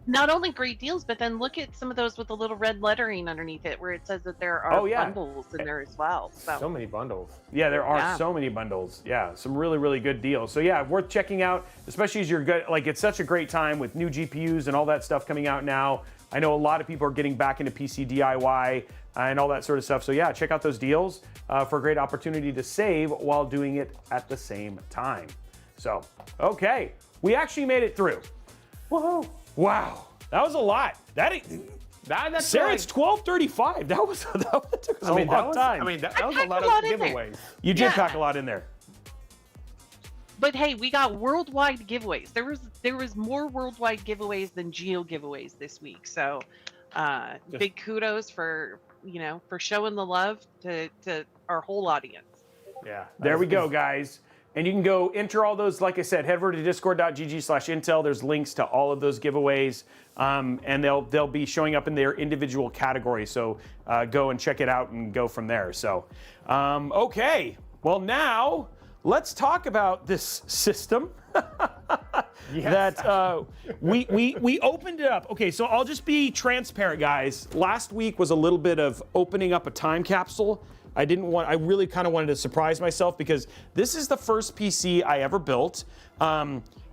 not only great deals, but then look at some of those with the little red lettering underneath it where it says that there are bundles in there as well. So many bundles. Yeah, there are so many bundles. Yeah, some really, really good deals. So yeah, worth checking out, especially as you're good. Like, it's such a great time with new GPUs and all that stuff coming out now. I know a lot of people are getting back into PC DIY and all that sort of stuff. So yeah, check out those deals for a great opportunity to save while doing it at the same time. So, okay, we actually made it through. Whoa. Wow, that was a lot. Sarah, it's 12:35. That took us a long time. That was a lot of giveaways. You did pack a lot in there. But hey, we got worldwide giveaways. There was more worldwide giveaways than geo giveaways this week. So, big kudos for showing the love to our whole audience. Yeah. There we go, guys. And you can go enter all those, like I said, head over to discord.gg/intel. There's links to all of those giveaways, and they'll be showing up in their individual categories. So go and check it out and go from there. So, okay. Well, now let's talk about this system that we opened it up. Okay, so I'll just be transparent, guys. Last week was a little bit of opening up a time capsule. I really kind of wanted to surprise myself because this is the first PC I ever built.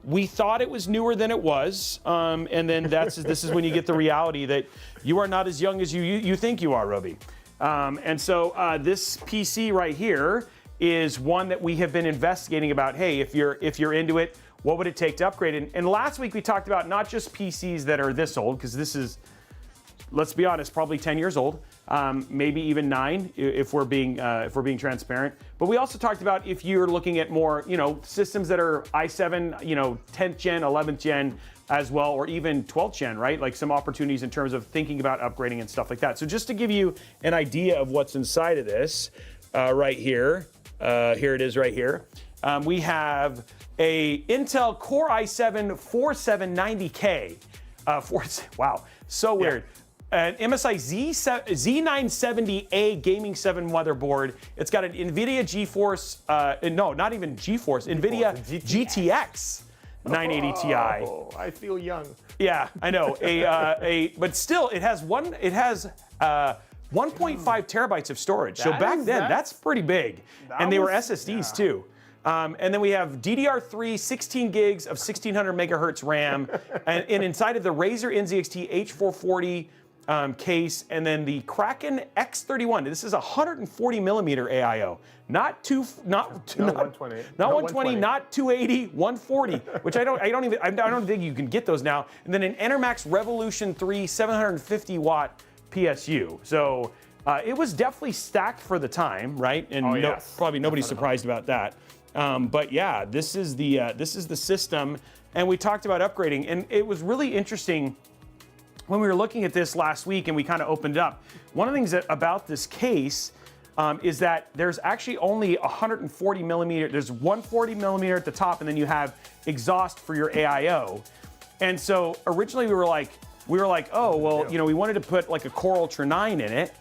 We thought it was newer than it was, and then this is when you get the reality that you are not as young as you think you are, Robey. And so this PC right here is one that we have been investigating about. Hey, if you're into it, what would it take to upgrade? And last week we talked about not just PCs that are this old, because this is let's be honest, probably 10 years old, maybe even 9 if we're being transparent. But we also talked about if you're looking at more, systems that are i7, 10th gen, 11th gen as well, or even 12th gen, right? Like some opportunities in terms of thinking about upgrading and stuff like that. So just to give you an idea of what's inside of this, right here, here it is right here. We have a Intel Core i7 4790K. Wow, so weird. An MSI Z970A Gaming 7 motherboard. It's got an NVIDIA GeForce, no, not even GeForce, NVIDIA GTX 980 Ti. Oh, I feel young. Yeah, I know. But still, it has 1.5 terabytes of storage. So back then, that's pretty big. And they were SSDs too. And then we have DDR3, 16 gigs of 1600 megahertz RAM, and inside of the Razer NZXT H440 case, and then the Kraken X31. This is a 140 millimeter AIO, not 120, not 280, 140, which I don't think you can get those now. And then an Enermax Revolution 3 750 watt PSU. So it was definitely stacked for the time, right? And probably nobody's surprised about that. But yeah, this is the system, and we talked about upgrading, and it was really interesting when we were looking at this last week and we kind of opened it up. One of the things about this case is that there's actually only 140 millimeter. There's 140 millimeter at the top, and then you have exhaust for your AIO. And so originally we were like, oh well, we wanted to put like a Core Ultra 9 in it.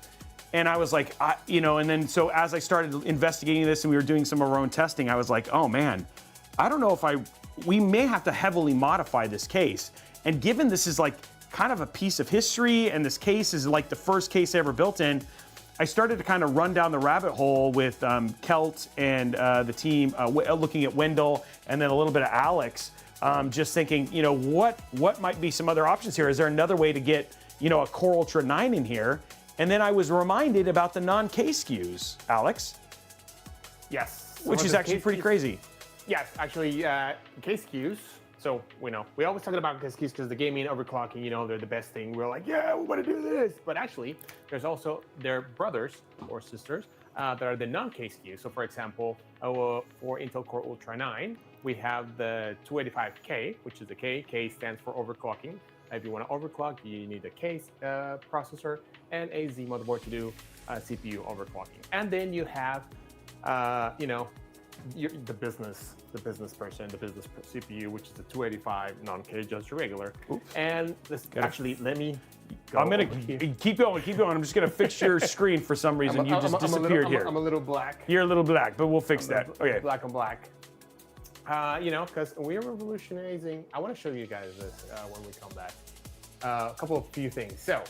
And I was like, and then so as I started investigating this and we were doing some of our own testing, I was like, oh man, I don't know if we may have to heavily modify this case. And given this is like kind of a piece of history, and this case is like the first case I ever built in, I started to kind of run down the rabbit hole with Kelt and the team, looking at Wendell and then a little bit of Alex, just thinking, what might be some other options here? Is there another way to get, a Core Ultra 9 in here? And then I was reminded about the non-case SKUs, Alex. Yes. Which is actually pretty crazy. Yes, actually, case SKUs. So we always talk about case SKUs because the gaming overclocking, they're the best thing. We're like, yeah, we want to do this. But actually, there's also their brothers or sisters that are the non-case SKUs. So for example, for Intel Core Ultra 9, we have the 285K, which is the K. K stands for overclocking. If you want to overclock, you need a case processor and a Z motherboard to do CPU overclocking. And then you have, the business person, the business CPU, which is the 285 non-K, just regular. Oops. And this, actually, let me go. I'm gonna keep going. I'm just gonna fix your screen for some reason. You just disappeared here. I'm a little black. You're a little black, but we'll fix that. Okay. Black and black. Because we're revolutionizing. I want to show you guys this when we come back. A few things. So,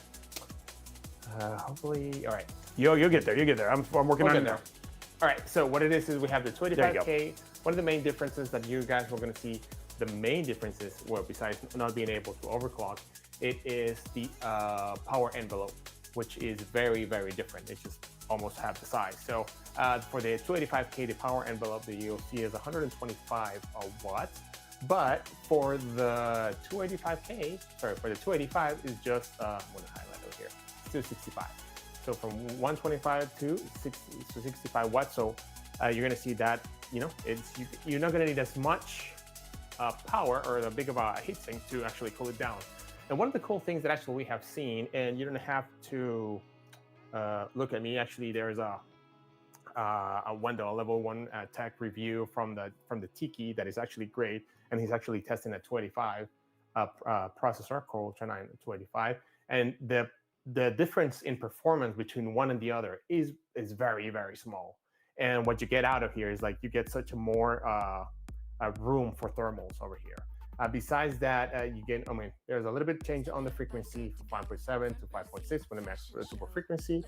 hopefully, all right. You'll get there. I'm working on it now. All right. So what it is we have the 285K. One of the main differences that you guys were going to see, the main differences, well, besides not being able to overclock, it is the power envelope, which is very, very different. It's just almost half the size. So for the 285K, the power envelope that you'll see is 125 watts. But for the 285K, for the 285 is just, I'm going to highlight over here, 265. So from 125 to 65 watts. So you're going to see that, you're not going to need as much power or a big of a heatsink to actually cool it down. And one of the cool things that actually we have seen, and you don't have to look at me, actually there's a Wendell level 1 tech review from the Tiki that is actually great, and he's actually testing a 285 processor, Core Ultra 9 285, and the difference in performance between one and the other is very, very small. And what you get out of here is like you get such a more room for thermals over here. Besides that, you get, there's a little bit of change on the frequency from 5.7 to 5.6 when it matches the super frequency,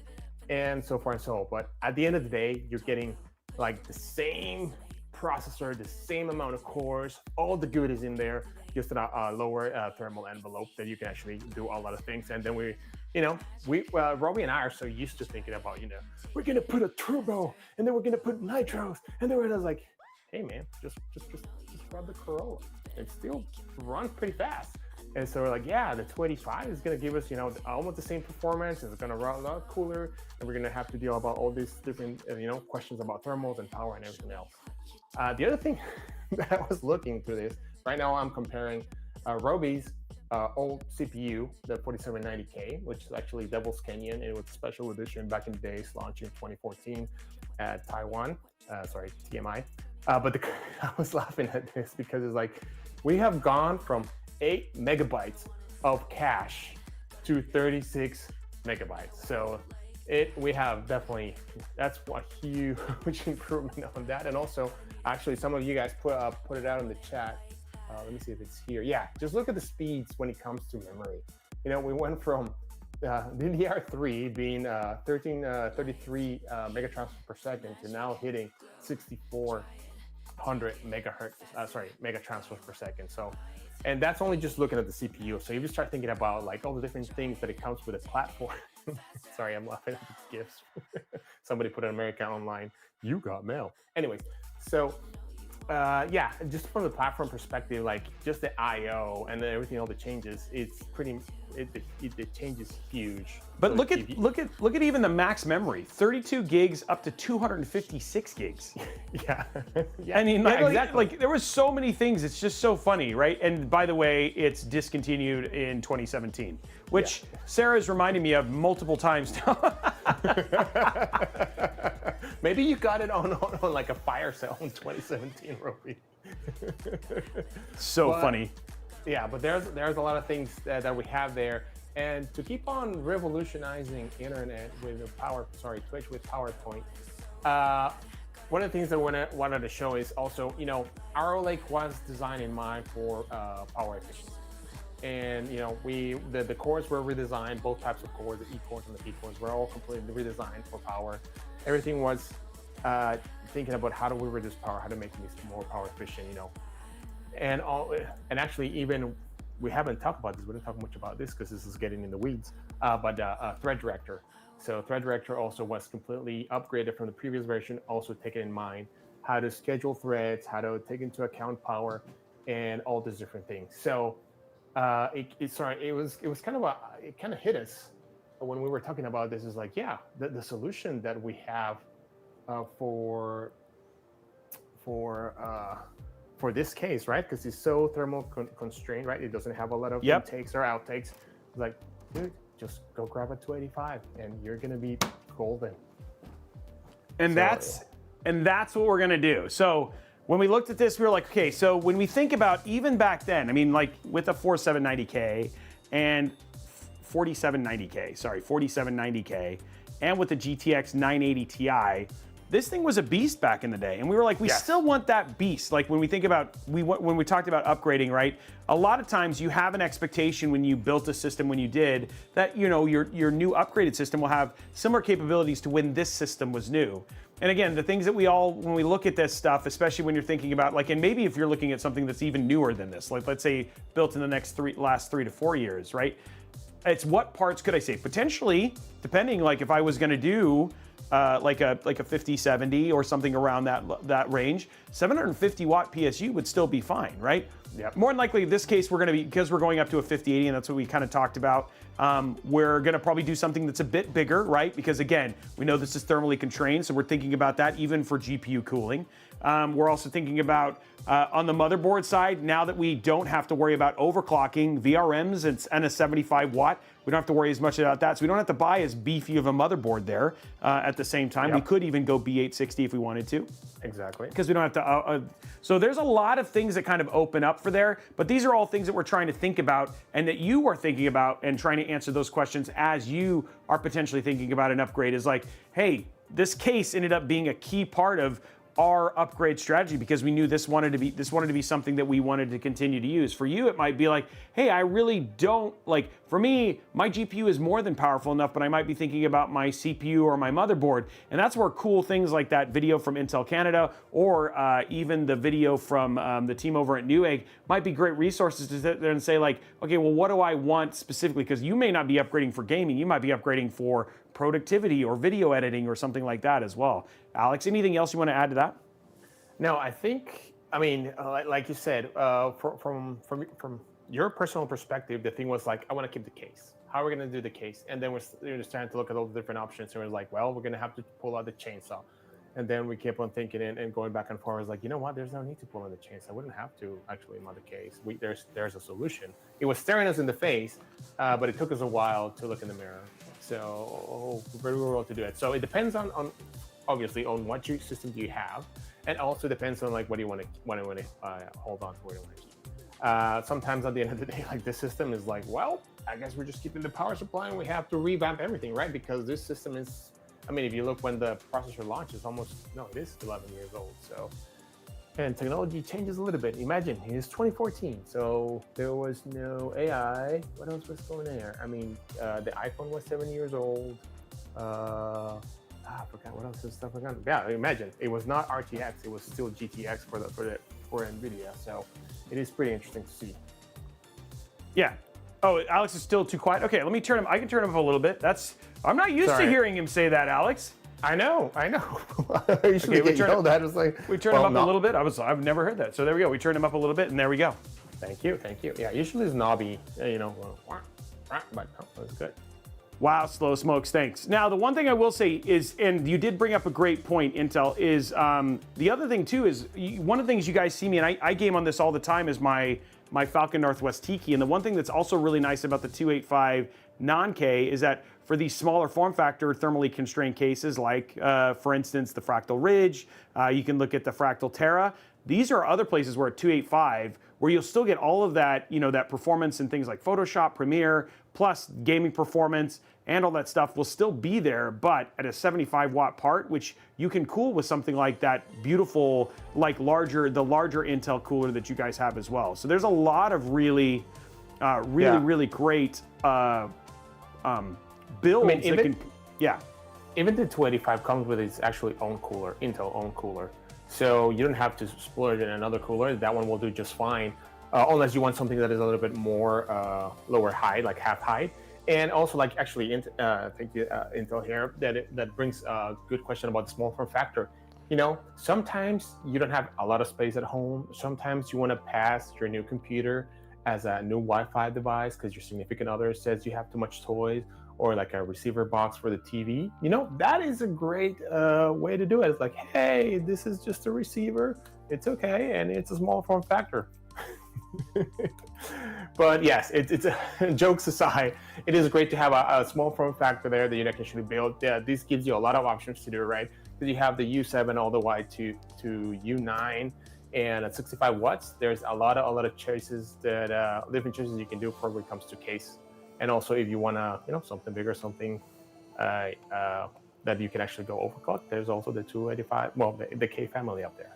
and so forth and so on. But at the end of the day, you're getting like the same processor, the same amount of cores, all the good is in there, just a lower thermal envelope that you can actually do a lot of things. And then Robey and I are so used to thinking about, we're gonna put a turbo, and then we're gonna put nitros, and then we're like, hey man, just run the Corolla. It still runs pretty fast. And so we're like, yeah, the 285 is going to give us, you know, almost the same performance. It's going to run a lot cooler, and we're going to have to deal about all these different, you know, questions about thermals and power and everything else. The other thing that I was looking through this, right now I'm comparing Robey's old CPU, the 4790K, which is actually Devil's Canyon. It was a special edition back in the days, launched in 2014 at Taiwan, sorry, TMI. But I was laughing at this because it's like, we have gone from 8 megabytes of cache to 36 megabytes. So we have definitely, that's a huge improvement on that. And also, actually, some of you guys put it out in the chat. Let me see if it's here. Yeah, just look at the speeds when it comes to memory. You know, we went from DDR3 being 33 megatransfers per second to now hitting 6,400 megatransfers per second. So, and that's only just looking at the CPU. So you just start thinking about like all the different things that it comes with a platform. Sorry, I'm laughing at the gifts. Somebody put an American online. You got mail. Anyways, so yeah, just from the platform perspective, like just the I/O and then everything, all the changes, it's pretty. It changes huge. But so look at even the max memory, 32 gigs up to 256 gigs. Yeah. Yeah. I mean, yeah, exactly. like there was so many things. It's just so funny, right? And by the way, it's discontinued in 2017, which Sarah's reminded me of multiple times now. Maybe you got it on like a fire sale in 2017, Robey. So funny. Yeah, but there's a lot of things that we have there, and to keep on revolutionizing internet with Twitch with PowerPoint. One of the things that I wanted to show is also, you know, Arrow Lake was designed in mind for power efficiency, and you know, the cores were redesigned. Both types of cores, the E cores and the P cores, were all completely redesigned for power. Everything was thinking about how do we reduce power, how to make these more power efficient, you know. And actually, even we haven't talked about this. We didn't talk much about this because this is getting in the weeds. But Thread Director. So Thread Director also was completely upgraded from the previous version. Also taking in mind how to schedule threads, how to take into account power, and all these different things. So it was kind of it kind of hit us when we were talking about this. Is like, yeah, the solution that we have for this case, right? Because it's so thermal constrained, right? It doesn't have a lot of intakes or outtakes. It's like, dude, just go grab a 285 and you're gonna be golden. And that's what we're gonna do. So when we looked at this, we were like, okay, so when we think about even back then, I mean, like with a 4790K and 4790K, and with the GTX 980 Ti, this thing was a beast back in the day, and we were like, we still want that beast. Like when we think about, when we talked about upgrading, right? A lot of times you have an expectation when you built a system, when you did, that you know your new upgraded system will have similar capabilities to when this system was new. And again, the things that when we look at this stuff, especially when you're thinking about like, and maybe if you're looking at something that's even newer than this, like let's say built in the last 3 to 4 years, right? It's what parts could I say? Potentially, depending, like if I was gonna do like a 5070 or something around that range, 750 watt PSU would still be fine, right? Yeah. More than likely, in this case, we're going to be, because we're going up to a 5080, and that's what we kind of talked about. We're going to probably do something that's a bit bigger, right? Because again, we know this is thermally constrained, so we're thinking about that even for GPU cooling. We're also thinking about on the motherboard side, now that we don't have to worry about overclocking VRMs and a 75 watt, we don't have to worry as much about that. So we don't have to buy as beefy of a motherboard there at the same time. We could even go B860 if we wanted to. Exactly. Because we don't have to, so there's a lot of things that kind of open up for there, but these are all things that we're trying to think about and that you are thinking about and trying to answer those questions as you are potentially thinking about an upgrade is like, hey, this case ended up being a key part of our upgrade strategy because we knew this wanted to be something that we wanted to continue to use. For you, it might be like, hey, I really don't, like, for me, my GPU is more than powerful enough, but I might be thinking about my CPU or my motherboard. And that's where cool things like that video from Intel Canada or even the video from the team over at Newegg might be great resources to sit there and say like, okay, well, what do I want specifically? Because you may not be upgrading for gaming, you might be upgrading for productivity or video editing or something like that as well. Alex, anything else you want to add to that? No, I think, I mean, like you said, from your personal perspective, the thing was like, I want to keep the case. How are we going to do the case? And then we're just trying to look at all the different options. And we're like, well, we're going to have to pull out the chainsaw. And then we kept on thinking and going back and forth. I was like, you know what? There's no need to pull out the chainsaw. I wouldn't have to actually mount the case. There's a solution. It was staring us in the face, but it took us a while to look in the mirror. So we were able to do it. So it depends on obviously on what system do you have, and also depends on like what do you want to hold on to, what do you want to keep. Sometimes at the end of the day, like this system is like, well, I guess we're just keeping the power supply and we have to revamp everything, right? Because this system is, I mean, if you look when the processor launched, it is 11 years old. So, and technology changes a little bit. Imagine it's 2014, so there was no AI. What else was going there? I mean, the iPhone was 7 years old. I forgot what else is stuff like that. Yeah, imagine it was not RTX; it was still GTX for NVIDIA. So, it is pretty interesting to see. Yeah. Oh, Alex is still too quiet. Okay, let me turn him. I can turn him up a little bit. I'm not used to hearing him say that, Alex. I know. I usually Okay, get yelled at. It's like we turned him up a little bit. I've never heard that. So there we go. We turned him up a little bit, and there we go. Thank you. Yeah, usually it's knobby, but no, that's good. Wow, Slow Smokes, thanks. Now, the one thing I will say is, and you did bring up a great point, Intel, is the other thing too is, one of the things you guys see me, and I game on this all the time, is my Falcon Northwest Tiki. And the one thing that's also really nice about the 285 non-K is that for these smaller form factor thermally constrained cases, like for instance, the Fractal Ridge, you can look at the Fractal Terra. These are other places where at 285, where you'll still get all of that, that performance in things like Photoshop, Premiere, plus gaming performance, and all that stuff will still be there, but at a 75 watt part, which you can cool with something like that beautiful, like the larger Intel cooler that you guys have as well. So there's a lot of really great builds. I mean, even the 285 comes with its actually own cooler, Intel own cooler. So you don't have to splurge in another cooler. That one will do just fine, unless you want something that is a little bit more lower height, like half height. And also, like actually, thank you, Intel here, that brings a good question about the small form factor. Sometimes you don't have a lot of space at home. Sometimes you want to pass your new computer as a new Wi-Fi device because your significant other says you have too much toys, or like a receiver box for the TV. That is a great way to do it. It's like, hey, this is just a receiver. It's okay, and it's a small form factor. But yes, it's jokes aside, it is great to have a small form factor there that you can actually build. This gives you a lot of options to do, right? Because you have the U7 all the way to U9, and at 65 watts, there's a lot of choices that different choices you can do for when it comes to case. And also, if you want to, something bigger, something that you can actually go overclock, there's also the 285, well, the K family up there.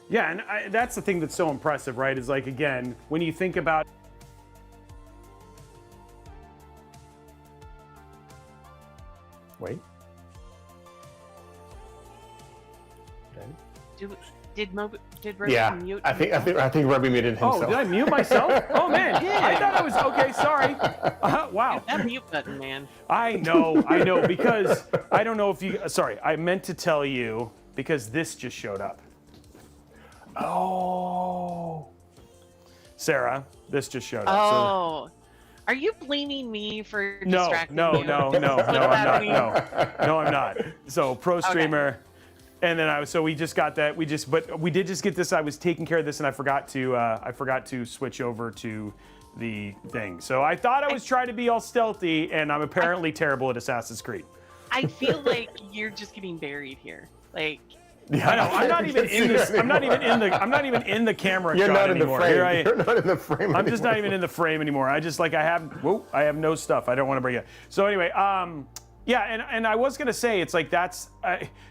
Yeah, and that's the thing that's so impressive, right? Is like, again, when you think about... Wait. Did Robey mute? I think Robey muted himself. Oh, did I mute myself? Oh man, Yeah. I thought I was okay. Sorry. Wow. That mute button, man. I know, because I don't know if you. Sorry, I meant to tell you because this just showed up. Oh. Sarah, this just showed up. Oh. Are you blaming me for distracting you? No, I'm not. No, I'm not. So pro streamer. Okay. And then we just got that. We did just get this. I was taking care of this, and I forgot to switch over to the thing. So I thought I was trying to be all stealthy, and I'm apparently terrible at Assassin's Creed. I feel like you're just getting buried here. Like, yeah, I know. I'm not even in this. I'm not even in the camera You're shot not in anymore. the frame. You're not in the frame. I'm just not even in the frame anymore. I just I have no stuff. I don't want to bring it. So anyway, yeah, and I was gonna say it's like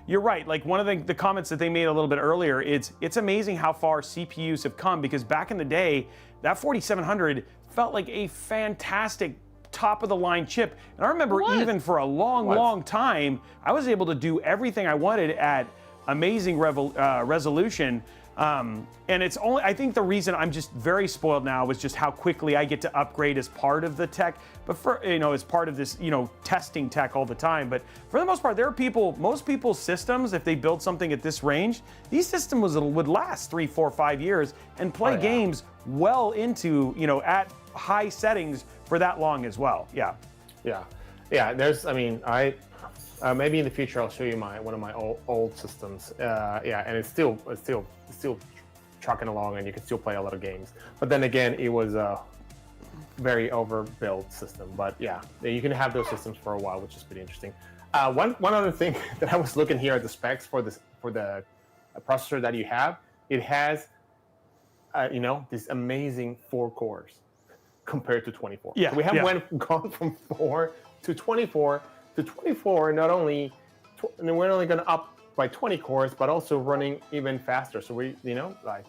you're right. Like one of the comments that they made a little bit earlier, it's amazing how far CPUs have come, because back in the day, that 4700 felt like a fantastic top of the line chip. And I remember even for a long time, I was able to do everything I wanted at amazing resolution. And it's only, I think the reason I'm just very spoiled now is just how quickly I get to upgrade as part of the tech, but for, as part of this, testing tech all the time. But for the most part, there are people, most people's systems, if they build something at this range, these systems would last 3, 4, 5 years and play games well into, at high settings for that long as well. Yeah. There's, maybe in the future I'll show you one of my old systems. And it's still trucking along, and you can still play a lot of games. But then again, it was a very overbuilt system. But yeah, you can have those systems for a while, which is pretty interesting. One other thing that I was looking here at the specs for the processor that you have, it has this amazing 4 cores compared to 24. Yeah, so we have gone from 4 to 24. To 24, we're only going to up by 20 cores, but also running even faster. So we, like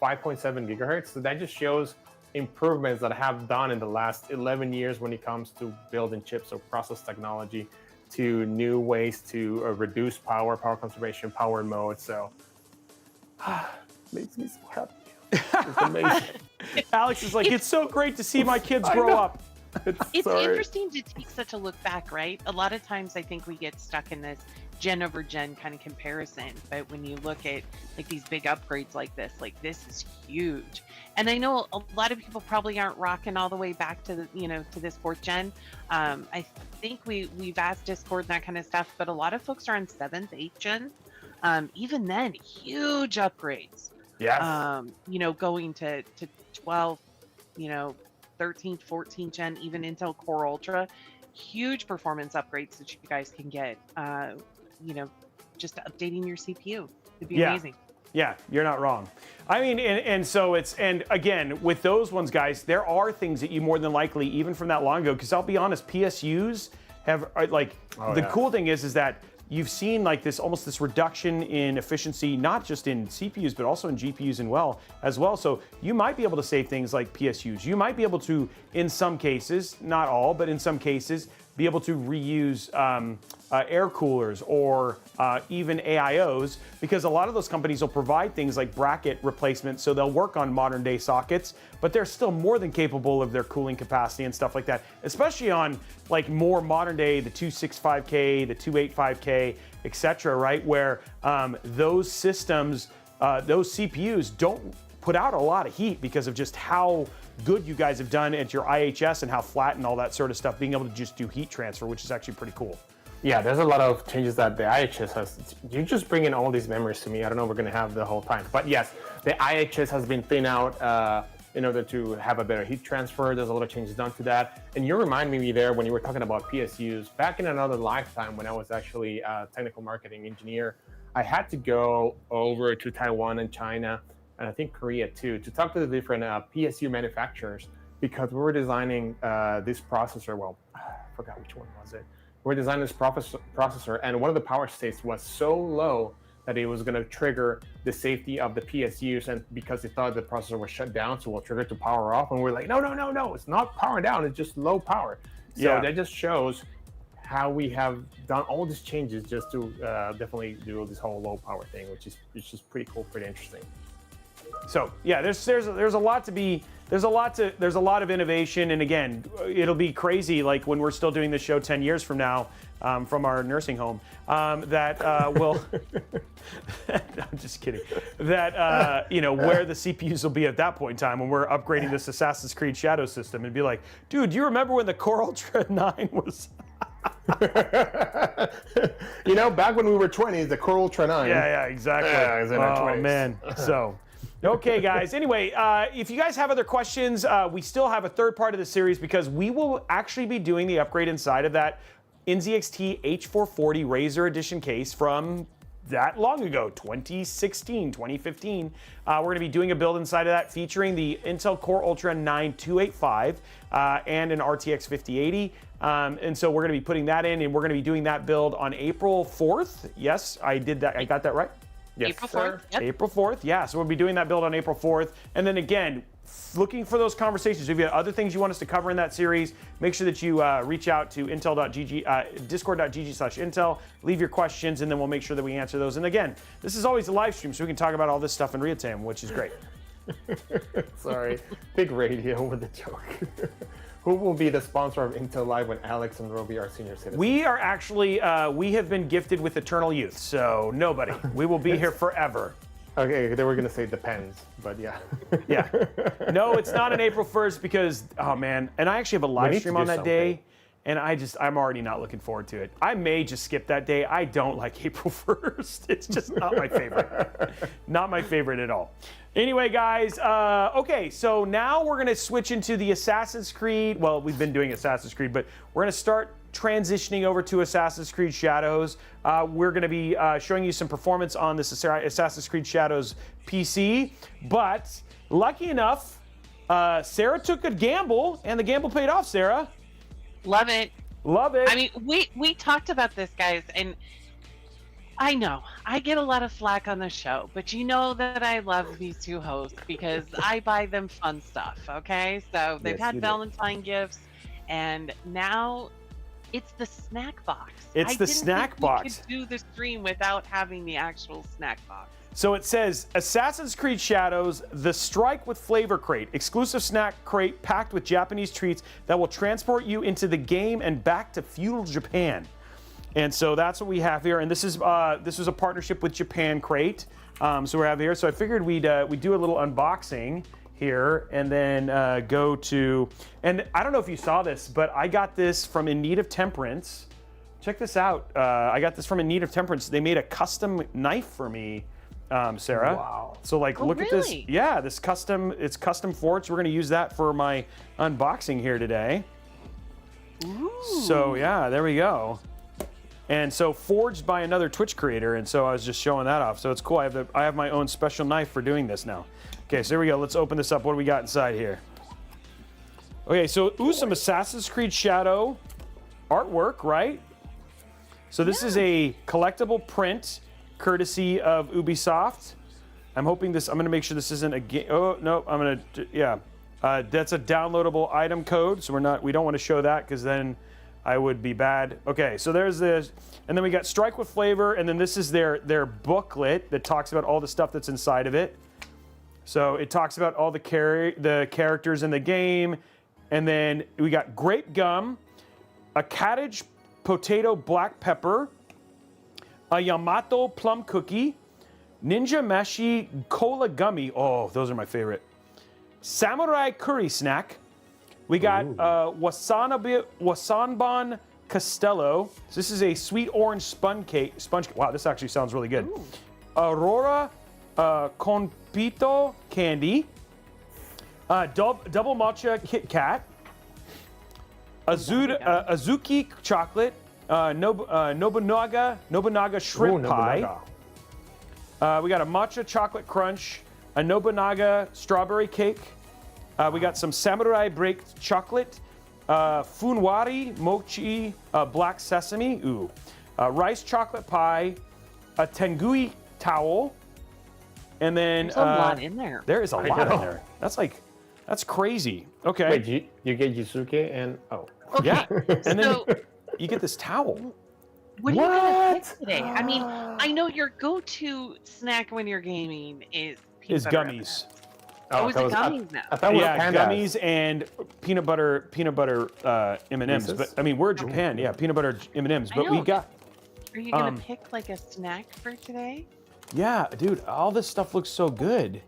5.7 gigahertz. So that just shows improvements that I have done in the last 11 years when it comes to building chips or process technology, to new ways to reduce power conservation, power mode. So makes me so happy. It's amazing. Alex is like, it's so great to see my kids grow up. It's interesting to take such a look back, right? A lot of times I think we get stuck in this gen over gen kind of comparison, but when you look at like these big upgrades like this is huge. And I know a lot of people probably aren't rocking all the way back to the, to this 4th gen. I think we've asked Discord and that kind of stuff, but a lot of folks are on 7th, 8th gen. Even then, huge upgrades. Yes. Going to 12, 13th, 14th gen, even Intel Core Ultra, huge performance upgrades that you guys can get. Just updating your CPU. It'd be amazing. Yeah, you're not wrong. I mean, and again, with those ones, guys, there are things that you more than likely, even from that long ago, because I'll be honest, PSUs have, cool thing is that you've seen like this reduction in efficiency, not just in CPUs, but also in GPUs as well. So you might be able to save things like PSUs. You might be able to, in some cases, not all, but in some cases, be able to reuse air coolers or even AIOs, because a lot of those companies will provide things like bracket replacement, so they'll work on modern day sockets, but they're still more than capable of their cooling capacity and stuff like that, especially on like more modern day, the 265K, the 285K, etc., right? Where those systems, those CPUs don't put out a lot of heat because of just how good you guys have done at your IHS and how flat and all that sort of stuff, being able to just do heat transfer, which is actually pretty cool. Yeah, there's a lot of changes that the IHS has. You just bring in all these memories to me. I don't know if we're going to have the whole time. But yes, the IHS has been thinned out in order to have a better heat transfer. There's a lot of changes done to that. And you reminded me there when you were talking about PSUs, back in another lifetime when I was actually a technical marketing engineer, I had to go over to Taiwan and China, and I think Korea too, to talk to the different PSU manufacturers, because we were designing this processor. Well, I forgot which one was it. We were designing this processor, and one of the power states was so low that it was going to trigger the safety of the PSUs, and because they thought the processor was shut down, so we'll trigger it to power off, and we're like, no, it's not power down, it's just low power. So that just shows how we have done all these changes just to definitely do this whole low power thing, which is just pretty cool, pretty interesting. So yeah, there's a lot of innovation, and again, it'll be crazy like when we're still doing this show 10 years from now from our nursing home that will I'm just kidding, that where the CPUs will be at that point in time when we're upgrading this Assassin's Creed Shadow system and be like, dude, do you remember when the Core Ultra 9 was back when we were 20s, the Core Ultra 9. Yeah, exactly. Yeah, it was in our 20s. Man. So, okay, guys. Anyway, if you guys have other questions, we still have a third part of the series because we will actually be doing the upgrade inside of that NZXT H440 Razer Edition case from that long ago, 2016, 2015. We're going to be doing a build inside of that featuring the Intel Core Ultra 9 285 and an RTX 5080. And so we're going to be putting that in, and we're going to be doing that build on April 4th. Yes, I did that. I got that right? Yes, April sir. 4th. Yep. April 4th, yeah. So we'll be doing that build on April 4th. And then again, looking for those conversations. If you have other things you want us to cover in that series, make sure that you reach out to intel.gg, discord.gg/intel, leave your questions, and then we'll make sure that we answer those. And again, this is always a live stream, so we can talk about all this stuff in real time, which is great. Sorry, big radio with the joke. Who will be the sponsor of Intel Live when Alex and Robey are senior citizens? We are actually, we have been gifted with eternal youth, so nobody. We will be here forever. Okay, they were gonna say depends, but yeah. Yeah. No, it's not on April 1st because, oh man, and I actually have a live need stream to on do that day, something. and I'm already not looking forward to it. I may just skip that day. I don't like April 1st. It's just not my favorite. Not my favorite at all. Anyway, guys, okay, so now we're gonna switch into the Assassin's Creed. Well, we've been doing Assassin's Creed, but we're gonna start transitioning over to Assassin's Creed Shadows. We're going to be showing you some performance on this Assassin's Creed Shadows PC, but lucky enough, Sarah took a gamble, and the gamble paid off, Sarah. Love it. Love it. I mean, we talked about this, guys, and I know I get a lot of flack on the show, but you know that I love these two hosts because I buy them fun stuff, okay? So they've Yes, had you do. Valentine gifts, and now it's the snack box. It's the snack box. I didn't think we could do the stream without having the actual snack box. So it says Assassin's Creed Shadows, the Strike with Flavor Crate, exclusive snack crate packed with Japanese treats that will transport you into the game and back to feudal Japan. And so that's what we have here. And this was a partnership with Japan Crate. So we have here. So I figured we'd do a little unboxing here and then go to, and I don't know if you saw this, but I got this from In Need of Temperance. Check this out. I got this from In Need of Temperance. They made a custom knife for me, Sarah. Wow. So like, Oh, look at this. really? Yeah, it's custom forged. We're gonna use that for my unboxing here today. Ooh. So yeah, there we go. And so forged by another Twitch creator, and so I was just showing that off. So it's cool. I have my own special knife for doing this now. Okay, so here we go. Let's open this up. What do we got inside here? Okay, so some Assassin's Creed Shadow artwork, right? So this is a collectible print courtesy of Ubisoft. I'm hoping this, I'm gonna make sure this isn't a game. Oh, no, yeah. That's a downloadable item code, so we don't want to show that because then I would be bad. Okay, so there's this, and then we got Strike with Flavor, and then this is their booklet that talks about all the stuff that's inside of it. So it talks about all the characters in the game, and then we got grape gum, a cottage potato black pepper, a Yamato plum cookie, ninja meshi cola gummy. Oh, those are my favorite. Samurai curry snack. We got wasanban castello. So this is a sweet orange sponge cake. Wow, this actually sounds really good. Ooh. Aurora Confito candy. Double matcha Kit Kat. Azuki chocolate. Nobunaga shrimp pie. We got a matcha chocolate crunch. A Nobunaga strawberry cake. We got some samurai baked chocolate. Funwari mochi black sesame. Ooh. Rice chocolate pie. A tengui towel. And then There's a lot in there. there is a I lot in know. there. That's crazy. Okay. Wait, you get Yusuke and Okay, Yeah. And then so you get this towel. what are you gonna What? pick today? I mean, I know your go-to snack when you're gaming is peanut Is butter gummies. Oh, is it I gummies now? thought it was Yeah, pandas. gummies and peanut butter M&Ms. Reese's? But I mean, we're Japan. Yeah, peanut butter M&Ms. I But we know. got, Are you gonna pick like a snack for today? yeah, dude, all this stuff looks so good.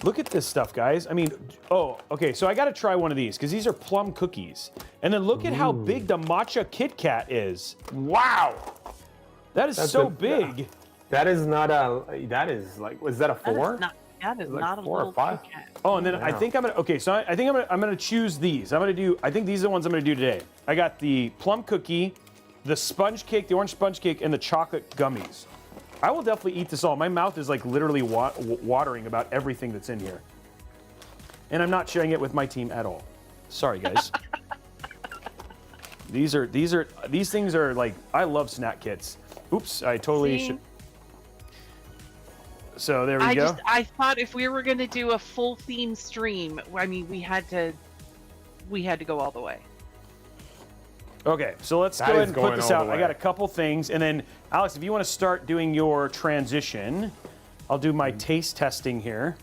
Look at this stuff, guys. I mean, oh, okay, so I got to try one of these because these are plum cookies. And then look at how big the matcha Kit Kat is. Wow. That is That's so a- big. That is not a. That is like. Was that a That is 4? That is Like not a 4 or little 5. Kit Kat. Oh, and then I Wow. think I'm gonna. Okay, so I think I'm gonna choose these. I think these are the ones I'm gonna do today. I got the plum cookie, the sponge cake, the orange sponge cake, and the chocolate gummies. I will definitely eat this all. My mouth is like literally watering about everything that's in here, and I'm not sharing it with my team at all. Sorry, guys. These things are like, I love snack kits. Oops, I totally See? should. So there we go. I thought if we were going to do a full theme stream, I mean, we had to go all the way. Okay, so let's go ahead and put this out. I got a couple things, and then Alex, if you want to start doing your transition, I'll do my taste testing here.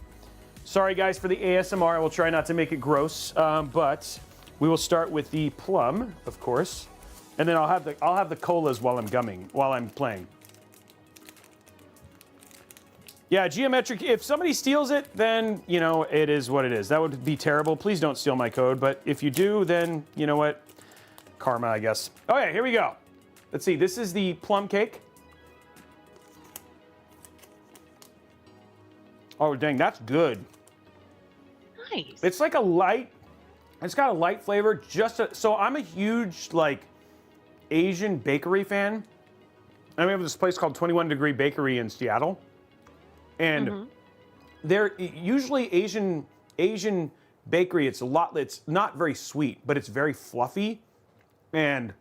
Sorry guys for the ASMR. We'll try not to make it gross, but we will start with the plum, of course, and then I'll have the colas while I'm playing. Yeah, geometric. If somebody steals it, then you know it is what it is. That would be terrible. Please don't steal my code. But if you do, then you know what? Karma, I guess. Okay, here we go. Let's see. This is the plum cake. Oh dang, that's good. Nice. It's like a light. It's got a light flavor. So I'm a huge like Asian bakery fan. And we have this place called 21 Degree Bakery in Seattle. And they're usually Asian bakery. It's not very sweet, but it's very fluffy. And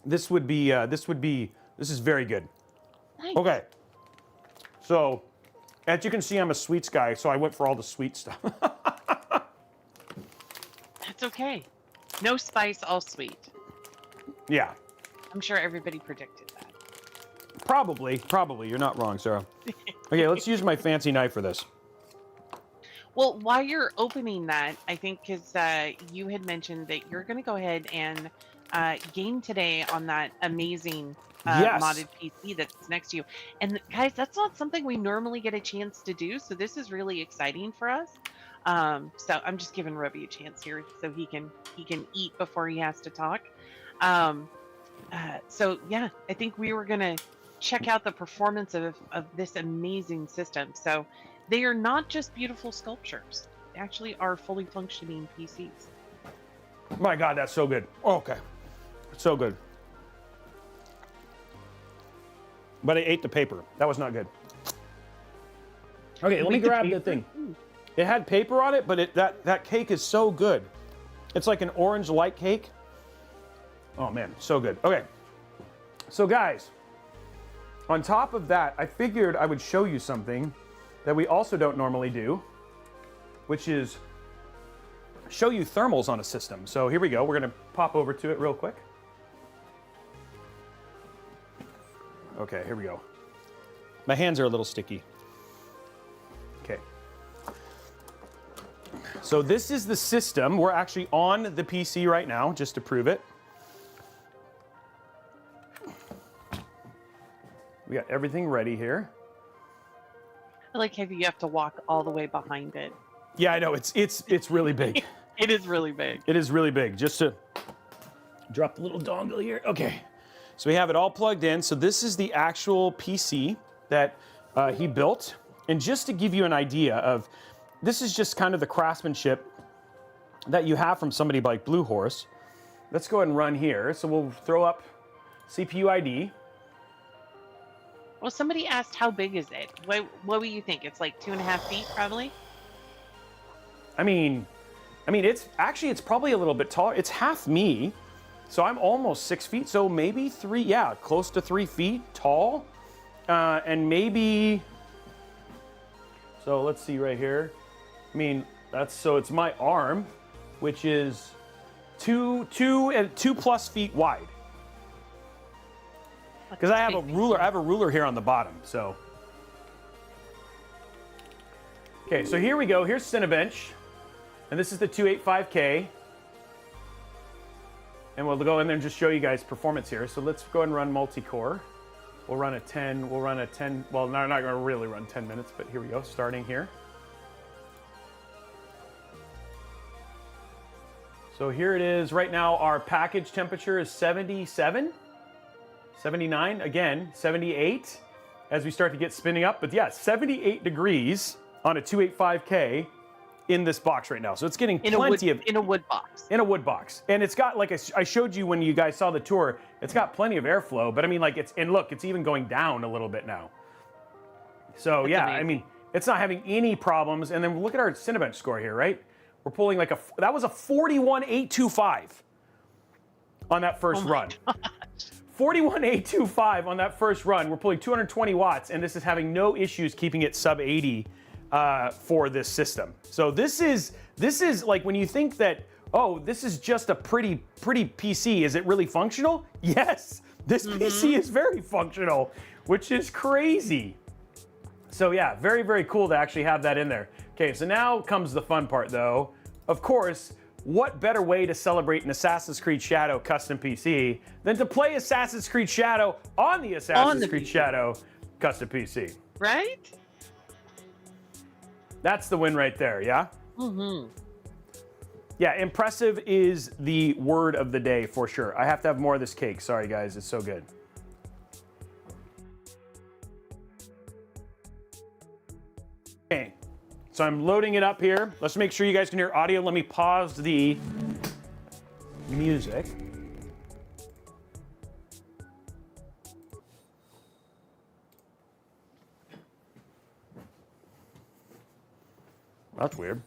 this is very good. Nice. Okay. So, as you can see, I'm a sweets guy, so I went for all the sweet stuff. That's okay. No spice, all sweet. Yeah. I'm sure everybody predicted that. Probably. You're not wrong, Sarah. Okay, let's use my fancy knife for this. Well, while you're opening that, I think because you had mentioned that you're going to go ahead and game today on that amazing Yes. modded PC that's next to you. And guys, that's not something we normally get a chance to do, so this is really exciting for us. So I'm just giving Robey a chance here so he can eat before he has to talk. So yeah, I think we were going to check out the performance of this amazing system. So they are not just beautiful sculptures. They actually are fully functioning PCs. My God, that's so good. Okay. So good. But I ate the paper. That was not good. Okay, let me grab the thing. It had paper on it, but that cake is so good. It's like an orange light cake. Oh man, so good. Okay. So guys, on top of that, I figured I would show you something that we also don't normally do, which is show you thermals on a system. So here we go. We're going to pop over to it real quick. Okay, here we go. My hands are a little sticky. Okay. So this is the system. We're actually on the PC right now, just to prove it. We got everything ready here. I like how you have to walk all the way behind it. Yeah, I know. It's really big. It is really big. It is really big. Just to drop the little dongle here. Okay. So we have it all plugged in. So this is the actual PC that he built. And just to give you an idea of, this is just kind of the craftsmanship that you have from somebody like Blue Horse. Let's go ahead and run here. So we'll throw up CPU ID. Well, somebody asked how big is it? What do you think? It's like 2.5 feet, probably? I mean, it's probably a little bit taller. It's half me. So I'm almost 6 feet. So maybe close to 3 feet tall. And maybe, so let's see right here. I mean, it's my arm, which is 2+ feet wide. Because I have a ruler here on the bottom, so. Okay, so here we go. Here's Cinebench. And this is the 285K. And we'll go in there and just show you guys performance here. So let's go ahead and run multi-core. We'll run a 10, well, no, not gonna really run 10 minutes, but here we go, starting here. So here it is. Right now, our package temperature is 77. 79, again, 78 as we start to get spinning up. But yeah, 78 degrees on a 285K in this box right now. So it's getting in a wood box. In a wood box. And it's got, like I showed you when you guys saw the tour, it's got plenty of airflow, but I mean, like it's even going down a little bit now. So that's amazing. I mean, it's not having any problems. And then look at our Cinebench score here, right? We're pulling that was a 41,825 on that first run. Gosh. 41825 on that first run. We're pulling 220 watts, and this is having no issues keeping it sub 80 for this system. So this is like when you think that, oh, this is just a pretty PC. Is it really functional? Yes, this PC is very functional, which is crazy. So yeah, very, very cool to actually have that in there. Okay, so now comes the fun part though. Of course, what better way to celebrate an Assassin's Creed Shadow custom PC than to play Assassin's Creed Shadow on the Assassin's Creed Shadow custom PC? Right? That's the win right there, yeah? Yeah, impressive is the word of the day for sure. I have to have more of this cake. Sorry guys, it's so good. Okay, so I'm loading it up here. Let's make sure you guys can hear audio. Let me pause the music. That's weird.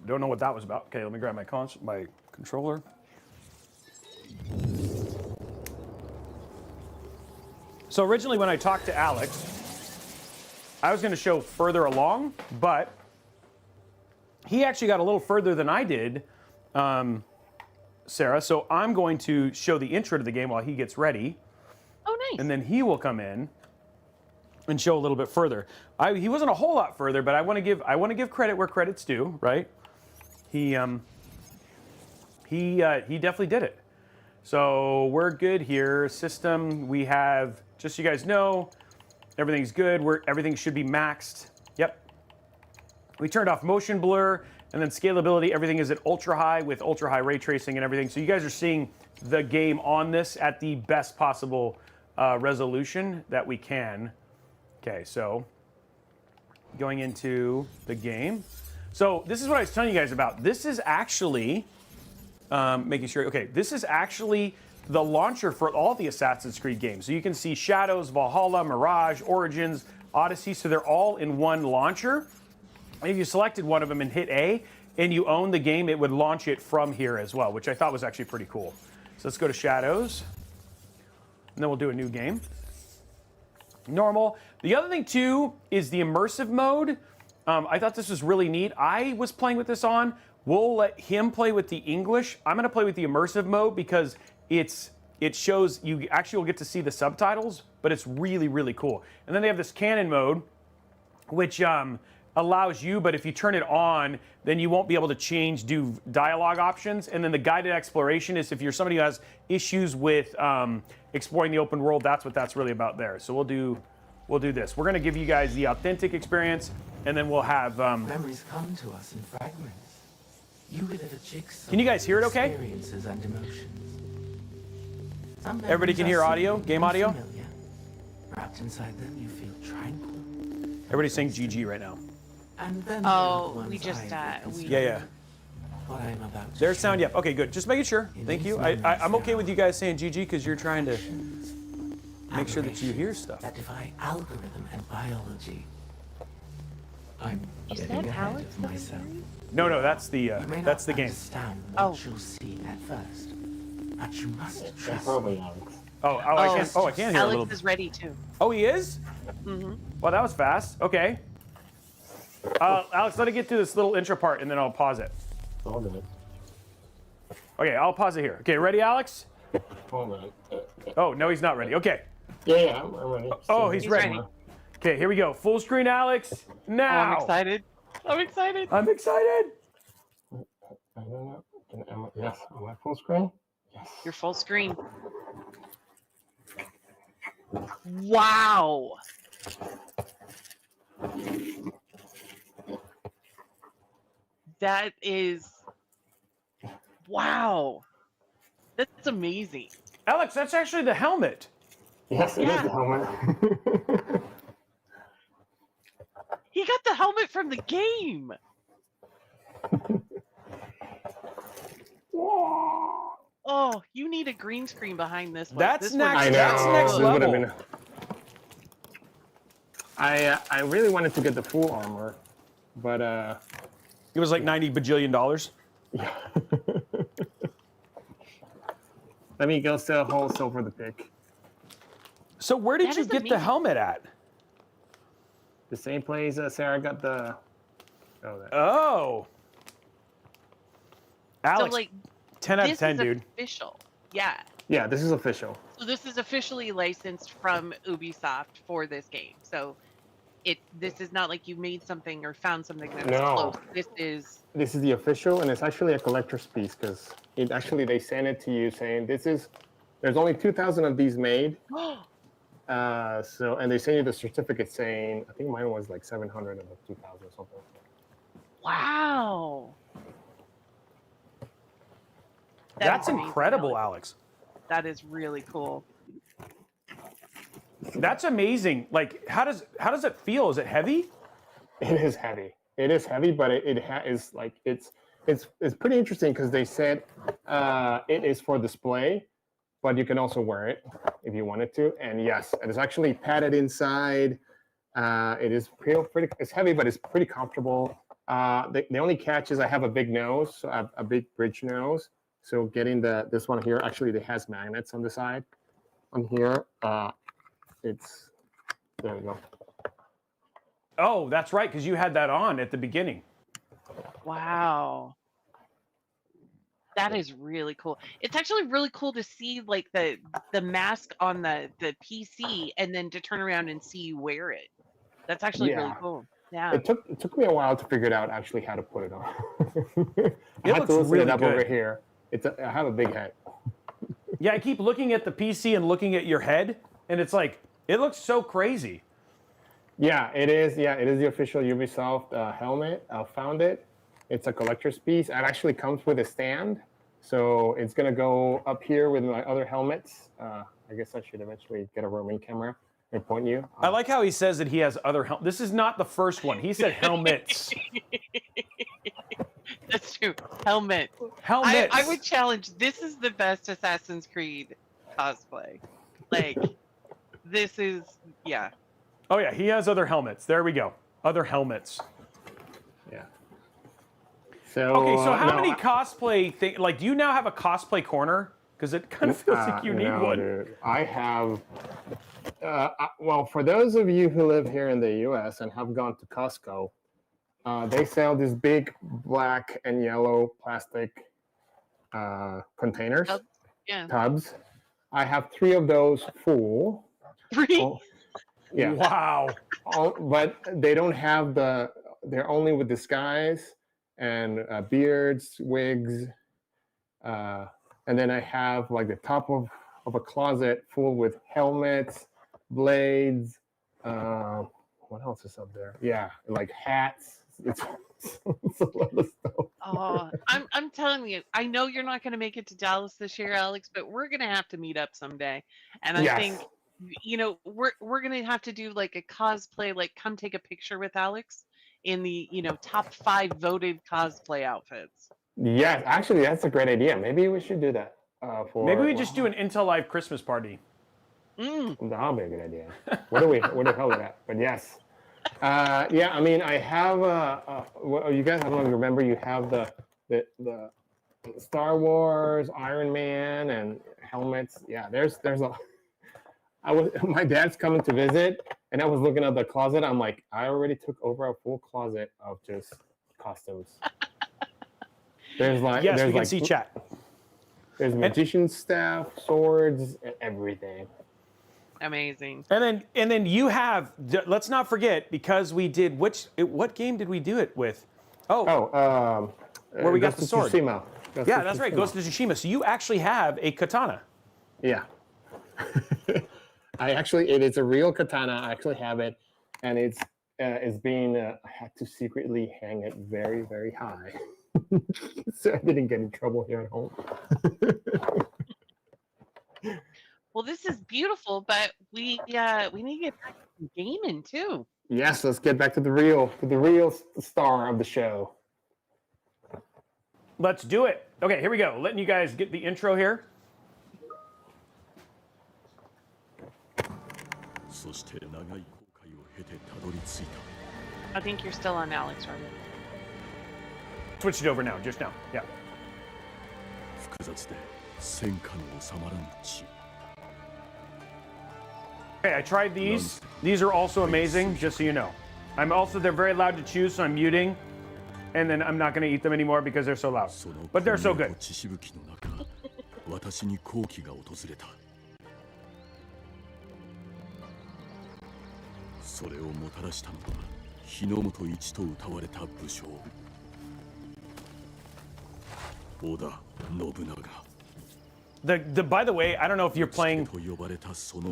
Don't know what that was about. Okay, let me grab my controller. So originally when I talked to Alex, I was going to show further along, but he actually got a little further than I did, Sarah. So I'm going to show the intro to the game while he gets ready. Oh, nice. And then he will come in and show a little bit further. He wasn't a whole lot further, but I want to give credit where credit's due, right? He definitely did it. So we're good here. System, we have, just so you guys know, everything's good. Everything should be maxed. Yep. We turned off motion blur, and then scalability. Everything is at ultra high with ultra high ray tracing and everything. So you guys are seeing the game on this at the best possible resolution that we can. Okay, so going into the game. So this is what I was telling you guys about. This is actually making sure. Okay, this is actually the launcher for all the Assassin's Creed games. So you can see Shadows, Valhalla, Mirage, Origins, Odyssey. So they're all in one launcher. And if you selected one of them and hit A, and you own the game, it would launch it from here as well, which I thought was actually pretty cool. So let's go to Shadows, and then we'll do a new game. Normal. The other thing too is the immersive mode. I thought this was really neat. I was playing with this on. We'll let him play with the English. I'm going to play with the immersive mode because it shows you actually will get to see the subtitles, but it's really, really cool. And then they have this canon mode, which allows you, but if you turn it on, then you won't be able to do dialogue options. And then the guided exploration is if you're somebody who has issues with exploring the open world, that's what that's really about there. So we'll do this. We're going to give you guys the authentic experience, and then we'll have memories come to us in fragments. You live a jigsaw. Can you guys hear it okay? Experiences and emotions. Some Everybody can memories hear are audio? simple Game and audio? familiar. Wrapped inside them, you feel tranquil. everybody's saying GG right now. And then Oh, we just we Yeah. what I'm about to There's show sound. Yep. Okay, good. Just making sure. Thank you. I'm okay with you guys saying GG because you're trying to make sure that you hear stuff. that defy algorithm and biology. I'm Is getting that ahead Alex of myself. No, that's the You may that's the not game. understand Oh. what you'll see at first, but you must That's trust probably me. Alex. I can't hear a little Alex bit. is ready too. Oh, he is? Well, that was fast. Okay. Alex, let it get to this little intro part, and then I'll pause it. Hold on. Okay, I'll pause it here. Okay, ready, Alex? Hold on. Oh, no, he's not ready. Okay. Yeah, I'm ready. Oh, he's He's ready. ready. Okay, here we go. Full screen, Alex. Oh, Now. I'm excited. I'm excited. I'm excited. I don't know. Yes, am I full screen? Yes. You're full screen. Wow. That is, wow. That's amazing. Alex, that's actually the helmet. Yes, it is Yeah. the helmet. He got the helmet from the game. Oh, you need a green screen behind this one. That's This next- one- I know. That's next this would have level. been. I really wanted to get the full armor, but It was like $90 bajillion. Let me go sell wholesale for the pick. So where did That you is get the amazing. helmet at? The same place Sarah got the. Oh. Alex, So like 10 out of this 10, is dude. official. Yeah. Yeah, this is official. So this is officially licensed from Ubisoft for this game. So this is not like you made something or found something that's No. close. This is This is the official, and it's actually a collector's piece because they send it to you saying there's only 2,000 of these made. And they send you the certificate saying, I think mine was like 700 of the 2,000 or something. wow. That's is amazing, incredible, Alex. Alex. That is really cool. That's amazing. Like, how does it feel? Is it heavy? It is heavy. It is heavy, but it's pretty interesting because they said it is for display, but you can also wear it if you wanted to. And yes, it is actually padded inside. It is pretty. It's heavy, but it's pretty comfortable. The only catch is I have a big nose, so I have a big bridge nose. So getting this one here, actually, it has magnets on the side. On here, there we go. Oh, that's right, because you had that on at the beginning. Wow. That is really cool. It's actually really cool to see like the mask on the PC and then to turn around and see you wear it. That's actually really cool. Yeah. It took me a while to figure it out actually how to put it on. I had looks to loosen really it up good. over here. I have a big head. Yeah, I keep looking at the PC and looking at your head, and it's like, it looks so crazy. Yeah, it is. Yeah, it is the official Ubisoft helmet. I found it. It's a collector's piece. It actually comes with a stand. So it's going to go up here with my other helmets. I guess I should eventually get a roaming camera and point you. I like how he says that he has other helmets. This is not the first one. He said helmets. That's true. Helmet. Helmets. I would challenge. This is the best Assassin's Creed cosplay. Like, this is, yeah. Oh, yeah, he has other helmets. There we go. Other helmets. Yeah. So, Okay, so how no, many cosplay things, like, do you now have a cosplay corner? Because it kind of feels like you need no, one. Dude. I have, well, for those of you who live here in the US and have gone to Costco, they sell these big black and yellow plastic containers, Yeah. tubs. I have 3 of those full. 3? Oh, yeah. Wow. But they don't have they're only with disguise and beards, wigs. And then I have like the top of a closet full with helmets, blades. What else is up there? Yeah, like hats. It's a lot of stuff. Oh, I'm telling you, I know you're not going to make it to Dallas this year, Alex, but we're going to have to meet up someday. And I Yes. think, you know, we're going to have to do like a cosplay, like come take a picture with Alex in the, you know, top 5 voted cosplay outfits. Yes, actually, that's a great idea. Maybe we should do that. Maybe we just do an Intel Live Christmas party. That'll be a good idea. Where the hell is that? But yes. Yeah, I mean, I have. Well, you guys, I don't remember. You have the Star Wars, Iron Man, and helmets. Yeah, there's a. My dad's coming to visit, and I was looking at the closet. I'm like, I already took over a full closet of just costumes. There's like, Yes, there's we can like, see chat. There's magician staff, swords, and everything. Amazing. And then you have, let's not forget, because we did, what game did we do it with? Where we got the sword. Tsushima. Yeah, that's right, Ghost of Tsushima. So you actually have a katana. Yeah. It is a real katana. I actually have it, and it's being. I had to secretly hang it very, very high, so I didn't get in trouble here at home. Well, this is beautiful, but we need to get back to gaming too. Yes, let's get back to the real star of the show. Let's do it. Okay, here we go. Letting you guys get the intro here. I think you're still on Alex, right? Switch it over now, just now. Yeah. Okay, I tried these. These are also amazing, just so you know. They're very loud to chew, so I'm muting. And then I'm not going to eat them anymore because they're so loud. But they're so good. 私に好機が訪れた。それをもたらしたのが日の本一と謳われた武将織田信長。 By the way, I don't know if you're playing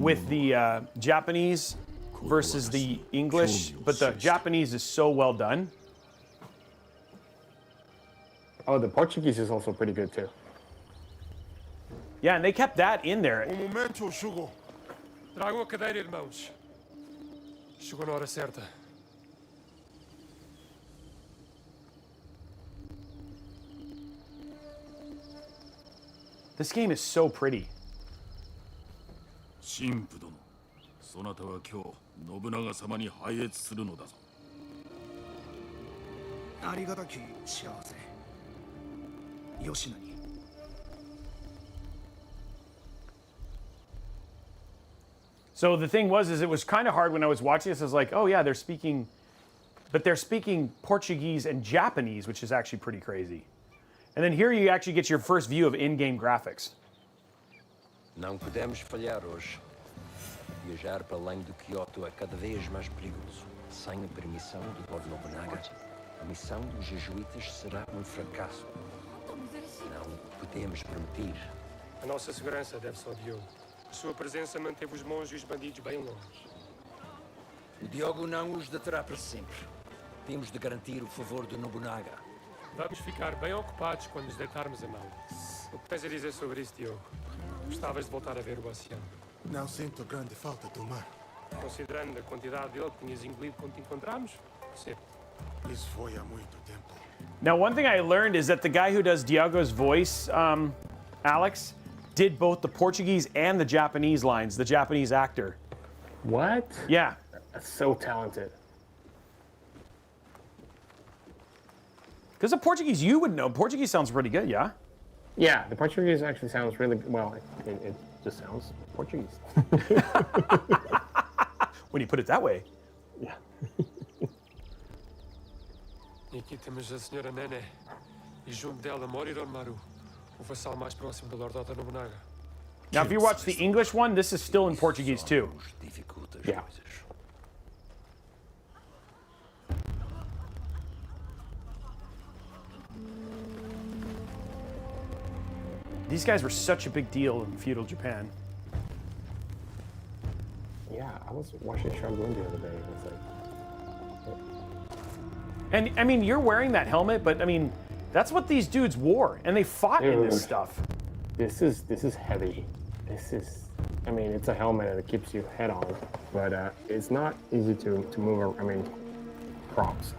with the Japanese versus the English, but the Japanese is so well done. Oh, the Portuguese is also pretty good too. Yeah, and they kept that in there. Momento, Shugo. Trago a cadeira, irmãos. Chegou na hora certa. This game is so pretty. 神父殿、そなたは今日信長様に拝謁するのだぞ。ありがたき幸せ。吉野に。So the thing was, it was kind of hard when I was watching this. I was like, oh yeah, they're speaking Portuguese and Japanese, which is actually pretty crazy. And then here you actually get your first view of in-game graphics. Não podemos falhar hoje. Viajar para além do Kyoto é cada vez mais perigoso. Sem a permissão do Lord Nobunaga, a missão dos jesuítas será um fracasso. Não podemos permitir. A nossa segurança deve-se ao Diogo. Sua presença manteve os monges e os bandidos bem longe. O Diogo não os deterá para sempre. Temos de garantir o favor do Nobunaga. Vamos ficar bem ocupados quando nos deitarmos a mão. O que tens a dizer sobre isso, Diogo? Gostavas de voltar a ver o oceano? Não sinto grande falta do mar. Considerando a quantidade dele que tinhas engolido quando te encontramos? Percebo. Isso foi há muito tempo. Now, one thing I learned is that the guy who does Diogo's voice, Alex, did both the Portuguese and the Japanese lines, the Japanese actor. What? Yeah. That's so talented. Because the Portuguese, you would know. Portuguese sounds pretty good, yeah? Yeah, the Portuguese actually sounds really well. It just sounds Portuguese. When you put it that way. Yeah. E aqui temos a senhora Nene. E junto dela Moriron Maru, o vassal mais próximo do Lord Oda Nobunaga. Now, if you watch the English one, this is still in Portuguese too. Yeah. These guys were such a big deal in feudal Japan. Yeah, I was watching Shogun the other day. It's like, And I mean, you're wearing that helmet, but I mean, that's what these dudes wore, and they fought in this stuff. this is heavy. I mean, it's a helmet and it keeps you head on, but it's not easy to move. I mean, props.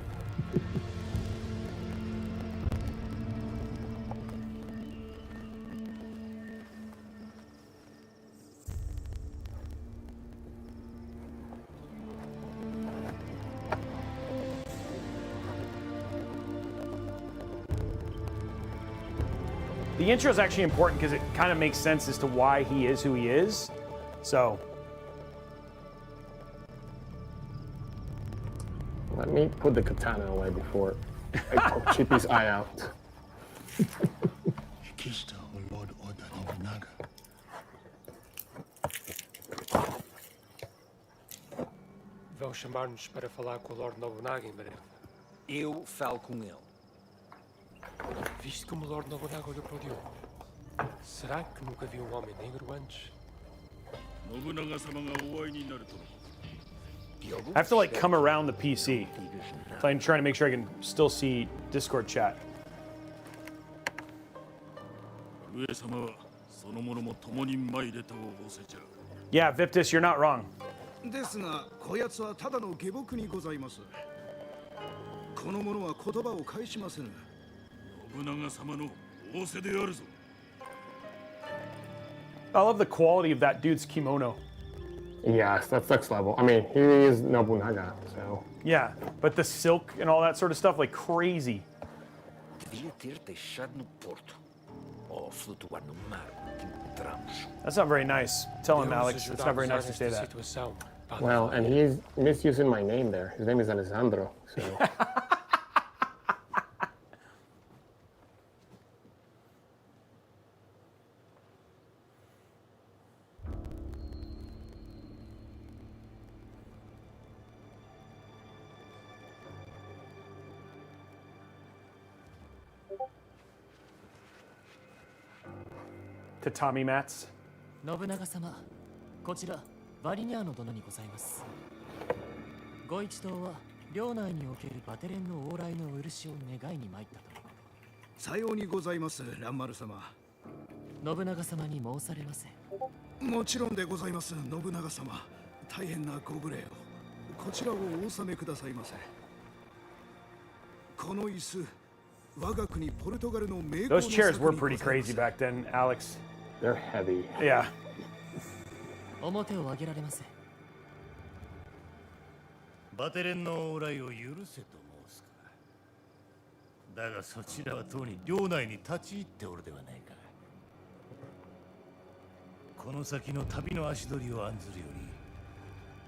The intro is actually important because it kind of makes sense as to why he is who he is. So. Let me put the katana away before I poke Chippy's eye out. Kishta o Lord Oda Nobunaga. Vão chamar-nos para falar com o Lord Nobunaga em breve. Eu falo com ele. Viste como o Lord Nobunaga olhou para o Diogo? Será que nunca viu um homem negro antes? I have to like come around the PC. So I'm trying to make sure I can still see Discord chat. Yeah, Viptis, you're not wrong. ですが、こやつはただの下僕にございます。この者は言葉を返しませぬ。 I love the quality of that dude's kimono. Yes, that's next level. I mean, he is Nobunaga, so. Yeah, but the silk and all that sort of stuff, like crazy. Devia ter deixado no porto. That's not very nice. Tell him, Alex. It's not very nice to say that. Well, and he's misusing my name there. His name is Alessandro. So. To Tommy Mats. 信長様、こちらバリニャーノ殿にございます。ご一同は領内におけるバテレンの往来のお許しを願いに参ったと。さようにございます、蘭丸様。信長様に申されませ。もちろんでございます、信長様。大変なご無礼を。こちらをお納めくださいませ。この椅子、我が国ポルトガルの名工の Those chairs were pretty crazy back then, Alex. They're heavy. Yeah. 表を上げられませ。バテレンの往来を許せと申すか。だがそちらはとうに領内に立ち入っておるではないか。この先の旅の足取りを案ずるよ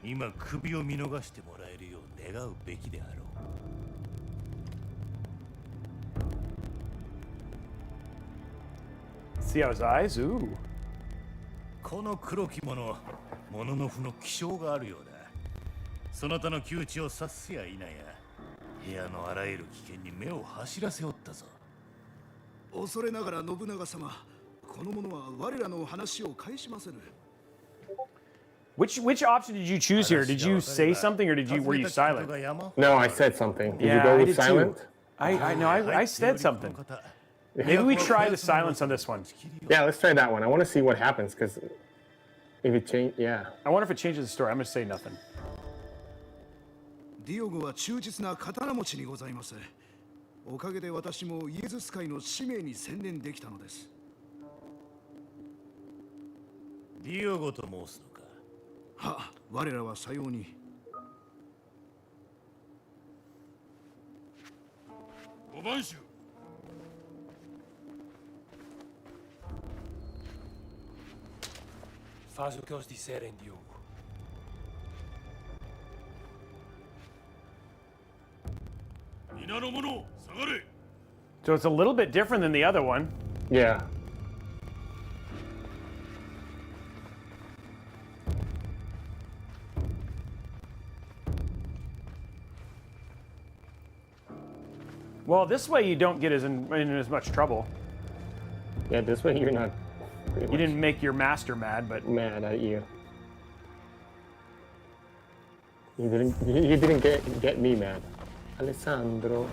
り、今首を見逃してもらえるよう願うべきであろう。See how his eyes? Ooh. この黒き者、もののふの気性があるようだ。そなたの窮地を察すや否や、部屋のあらゆる危険に目を走らせおったぞ。恐れながら信長様、この者は我らの話を返しませぬ。Which option did you choose here? Did you say something or were you silent? No, I said something. Did you Yeah, go I with did too. silent? I said something. Maybe we try the silence on this one. Yeah, let's try that one. I want to see what happens because if it change, yeah. I wonder if it changes the story. I'm gonna say nothing. ディオゴは忠実な刀持ちにございます。おかげで私もイエズス会の使命に専念できたのです。ディオゴと申すのか。は、我らはさように。五番衆。Faz o que eles disserem, Diogo. So it's a little bit different than the other one. Yeah. Well, this way you don't get in as much trouble. Yeah, this way you're not. You didn't make your master mad, but mad at you. You didn't get me mad. Alessandro.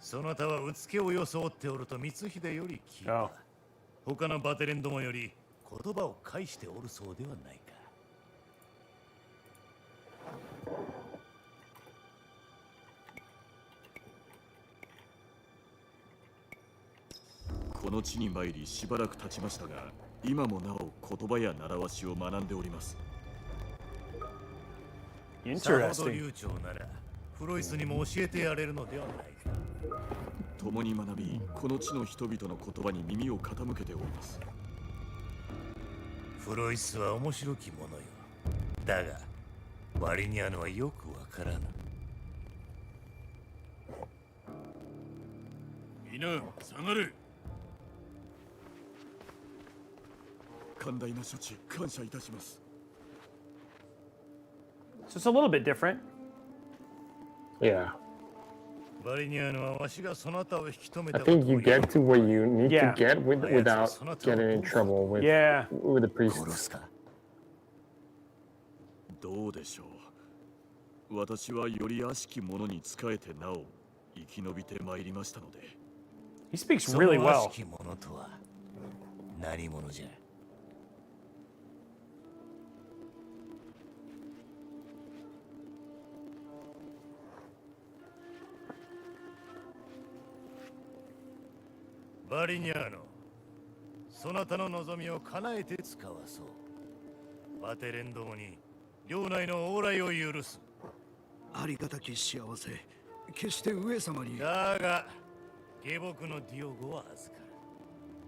そなたはうつけを装っておると光秀より聞いた。他のバテレンどもより言葉を返しておるそうではないか。この地に参りしばらく経ちましたが、今もなお言葉や習わしを学んでおります。さほど流暢ならフロイスにも教えてやれるのではないか。共に学び、この地の人々の言葉に耳を傾けております。フロイスは面白きものよ。だがバリニャーノはよくわからぬ。皆下がれ。寛大な処置感謝いたします。 So it's a little bit different. Yeah. I think you get to where you need to get without getting in trouble with the priests. どうでしょう。私はより悪しき者に仕えてなお生き延びてまいりましたので。He speaks really well. 何者じゃ。バリニャーノ、そなたの望みを叶えて使わそう。バテレンどもに領内の往来を許す。ありがたき幸せ。決して上様に。だが、下僕のディオゴは預か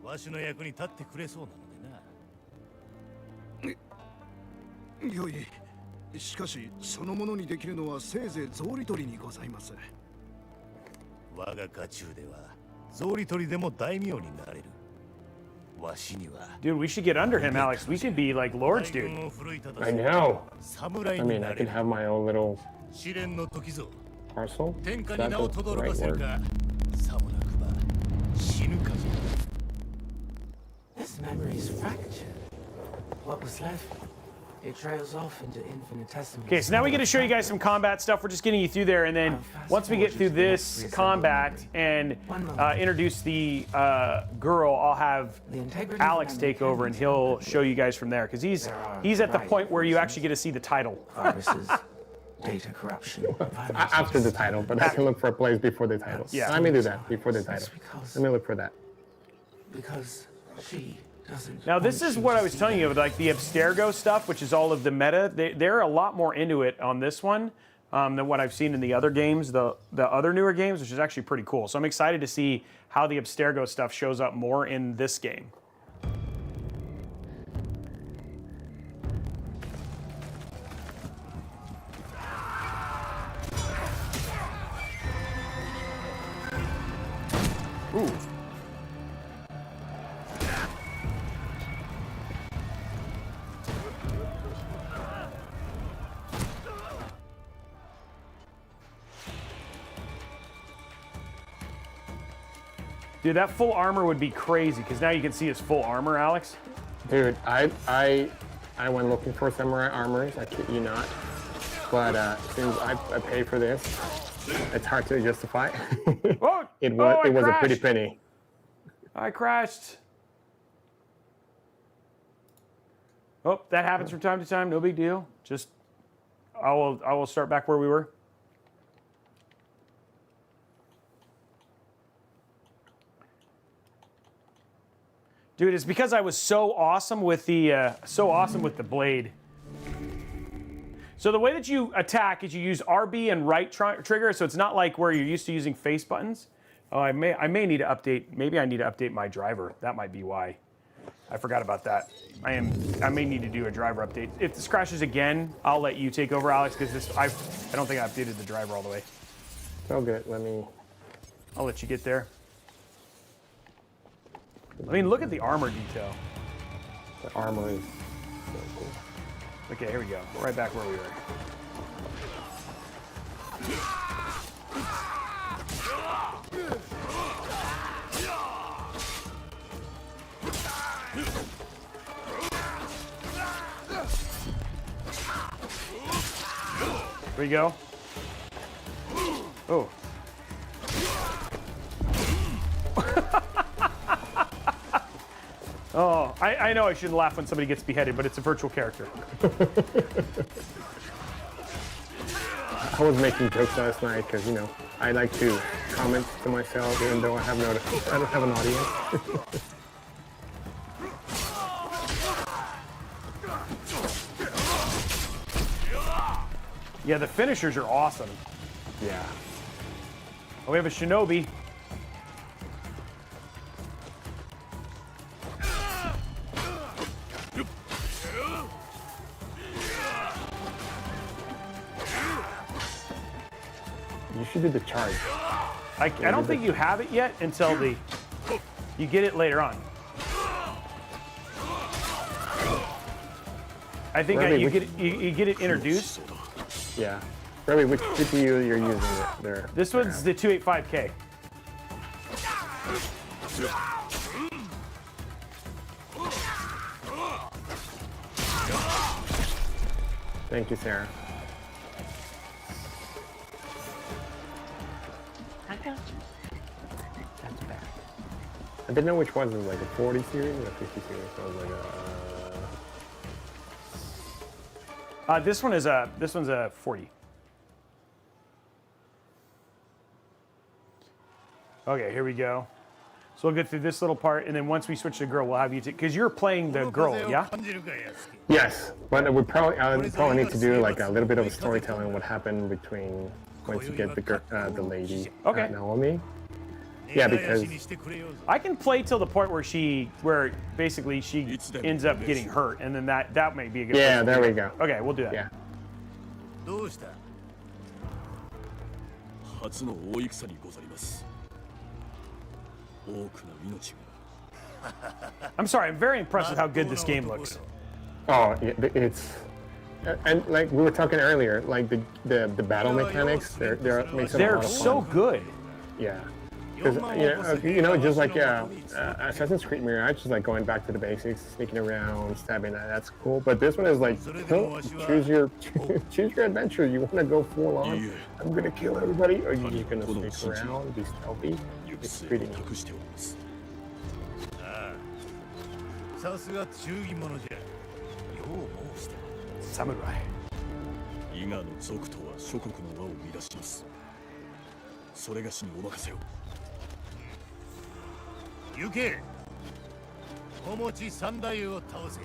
る。わしの役に立ってくれそうなのでな。よい。しかし、そのものにできるのはせいぜい草履取りにございます。我が家中では、草履取りでも大名になれる。わしには。Dude, we should get under him, Alex. We should be like lords, dude. I know. I mean, I could have my own little parcel. Is that the right word? This memory is fractured. What was left? It trails off into infinitesimal. Okay, so now we get to show you guys some combat stuff. We're just getting you through there, and then once we get through this combat and introduce the girl, I'll have Alex take over, and he'll show you guys from there, because he's at the point where you actually get to see the title. Viruses, data corruption. After the title, but I can look for a place before the title. Yeah. Let me do that before the title. Let me look for that. Because she. Now, this is what I was telling you, like the Abstergo stuff, which is all of the meta. They're a lot more into it on this one than what I've seen in the other games, the other newer games, which is actually pretty cool. So I'm excited to see how the Abstergo stuff shows up more in this game. Ooh. Dude, that full armor would be crazy, because now you can see his full armor, Alex. Dude, I went looking for samurai armors, I kid you not. But since I paid for this, it's hard to justify. Oh, it was a pretty crashed. penny. I crashed. Oh, that happens from time to time. No big deal. Just, I will start back where we were. Dude, it's because I was so awesome with the blade. So the way that you attack is you use RB and right trigger, so it's not like where you're used to using face buttons. Oh, I may need to update. Maybe I need to update my driver. That might be why. I forgot about that. I may need to do a driver update. If this crashes again, I'll let you take over, Alex, because I don't think I updated the driver all the way. So good. I'll let you get there. I mean, look at the armor detail. The armor is so cool. Okay, here we go. Right back where we were. Here we go. Oh. Oh, I know I shouldn't laugh when somebody gets beheaded, but it's a virtual character. I was making jokes last night because, you know, I like to comment to myself even though I don't have an audience. Yeah, the finishers are awesome. Yeah. Oh, we have a shinobi. You should do the charge. I don't think you have it yet until you get it later on. I think you get it introduced. Yeah. Robey, which CPU you're using there? This one's the 285K. Thank you, Sarah. I got you. That's bad. I didn't know which one was like a 40 series or a 50 series. So I was like, This one's a 40. Okay, here we go. So we'll get through this little part, and then once we switch to girl, we'll have you because you're playing the girl, yeah? Yes, but we probably need to do like a little bit of a storytelling what happened between once you get the lady, Okay. Naomi. Yeah, because I can play till the point where basically she ends up getting hurt, and then that may be a good. Yeah, there we go. Okay, we'll do that. Yeah. どうした 初の大戦にございます。多くの命が。 I'm sorry, I'm very impressed with how good this game looks. Oh, yeah, it's and like we were talking earlier, like the battle mechanics, they're makes it a lot of fun. So good. Yeah. Because just like Assassin's Creed Mirage is like going back to the basics, sneaking around, stabbing. That's cool. But this one is like choose your adventure. You want to go full on? I'm gonna kill everybody, or you just gonna sneak around, be stealthy? It's pretty neat. さすが忠義者じゃ。よう申した。サムライ。伊賀の族とは諸国の輪を乱します。それがしにお任せを。行け。小持三太夫を倒せ。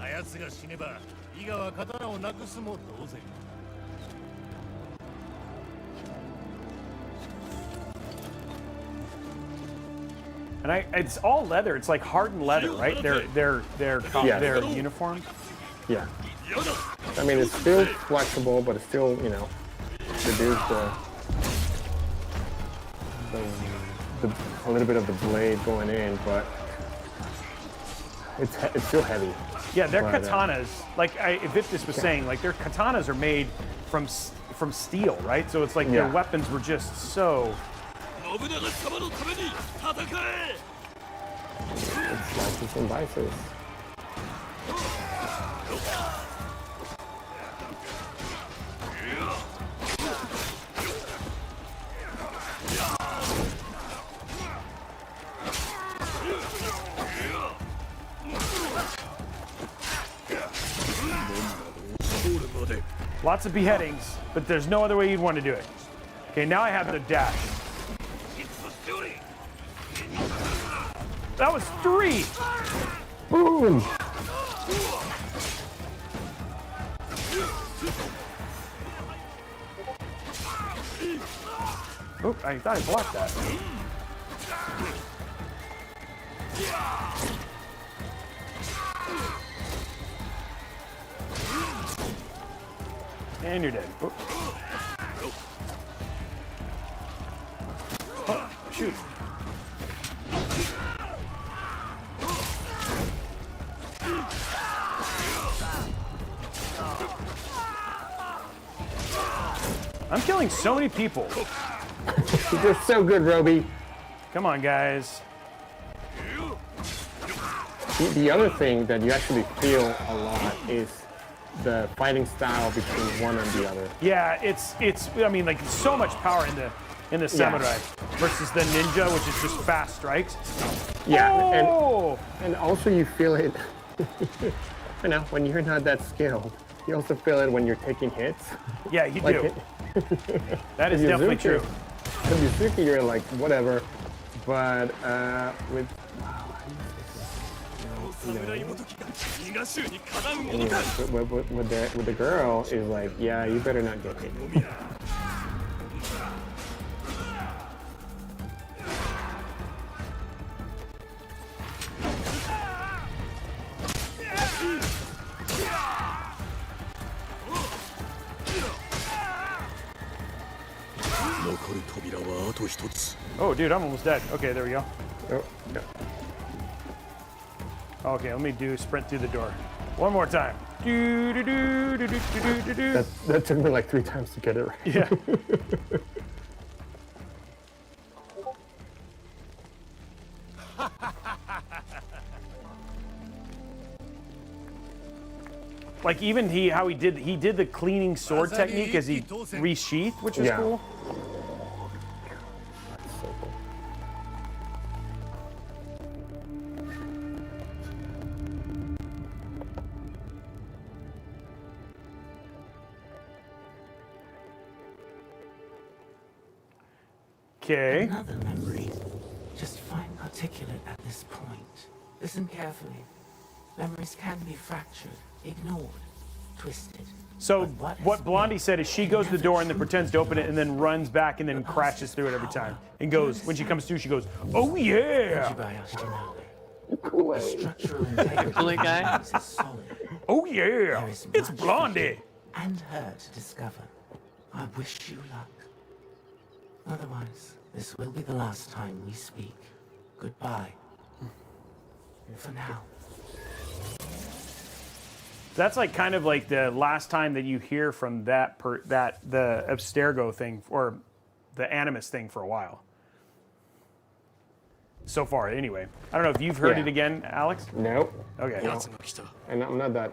あやつが死ねば伊賀は刀をなくすも同然。 And it's all leather. It's like hardened leather, right? Their uniform. Yeah. I mean, it's still flexible, but it's still, reduce a little bit of the blade going in, but it's still heavy. Yeah, their katanas, like Evictus was saying, like their katanas are made from steel, right? So it's like their weapons were just so. It's slices and dices. Lots of beheadings, but there's no other way you'd want to do it. Okay, now I have the dash. That was 3! Boom! Oh, I thought I blocked that. And you're dead. Oh. Oh, shoot. I'm killing so many people. You're so good, Robey. Come on, guys. The other thing that you actually feel a lot is the fighting style between one and the other. Yeah, it's I mean, like so much power in the samurai versus the ninja, which is just fast strikes. Yeah, oh! and also you feel it. When you're not that skilled, you also feel it when you're taking hits. Yeah, you do. That is definitely true. With Yuzuki, you're like whatever, but with with the girl is like, yeah, you better not get hit. Oh, dude, I'm almost dead. Okay, there we go. Oh, yeah. Okay, let me sprint through the door. One more time. That took me like 3 times to get it right. Yeah. Like even how he did the cleaning sword technique as he resheathed, which was cool. That's so cool. Okay. Another memory. just fine articulate at this point. Listen carefully. Memories can be fractured, ignored, twisted. So But what Blondie said is she goes to the door and then pretends to open it and then runs back and then crashes through it every time. And goes, when she comes through, she goes, oh yeah! The structural integrity Kool-Aid guy? is solid. Oh yeah! There is It's much for Blondie! you and her to discover. I wish you luck. Otherwise, this will be the last time we speak. Goodbye. For now. That's like kind of like the last time that you hear from the Abstergo thing or the Animus thing for a while. So far, anyway. I don't know if you've heard it again, Alex. Nope. Okay. No. And I'm not that.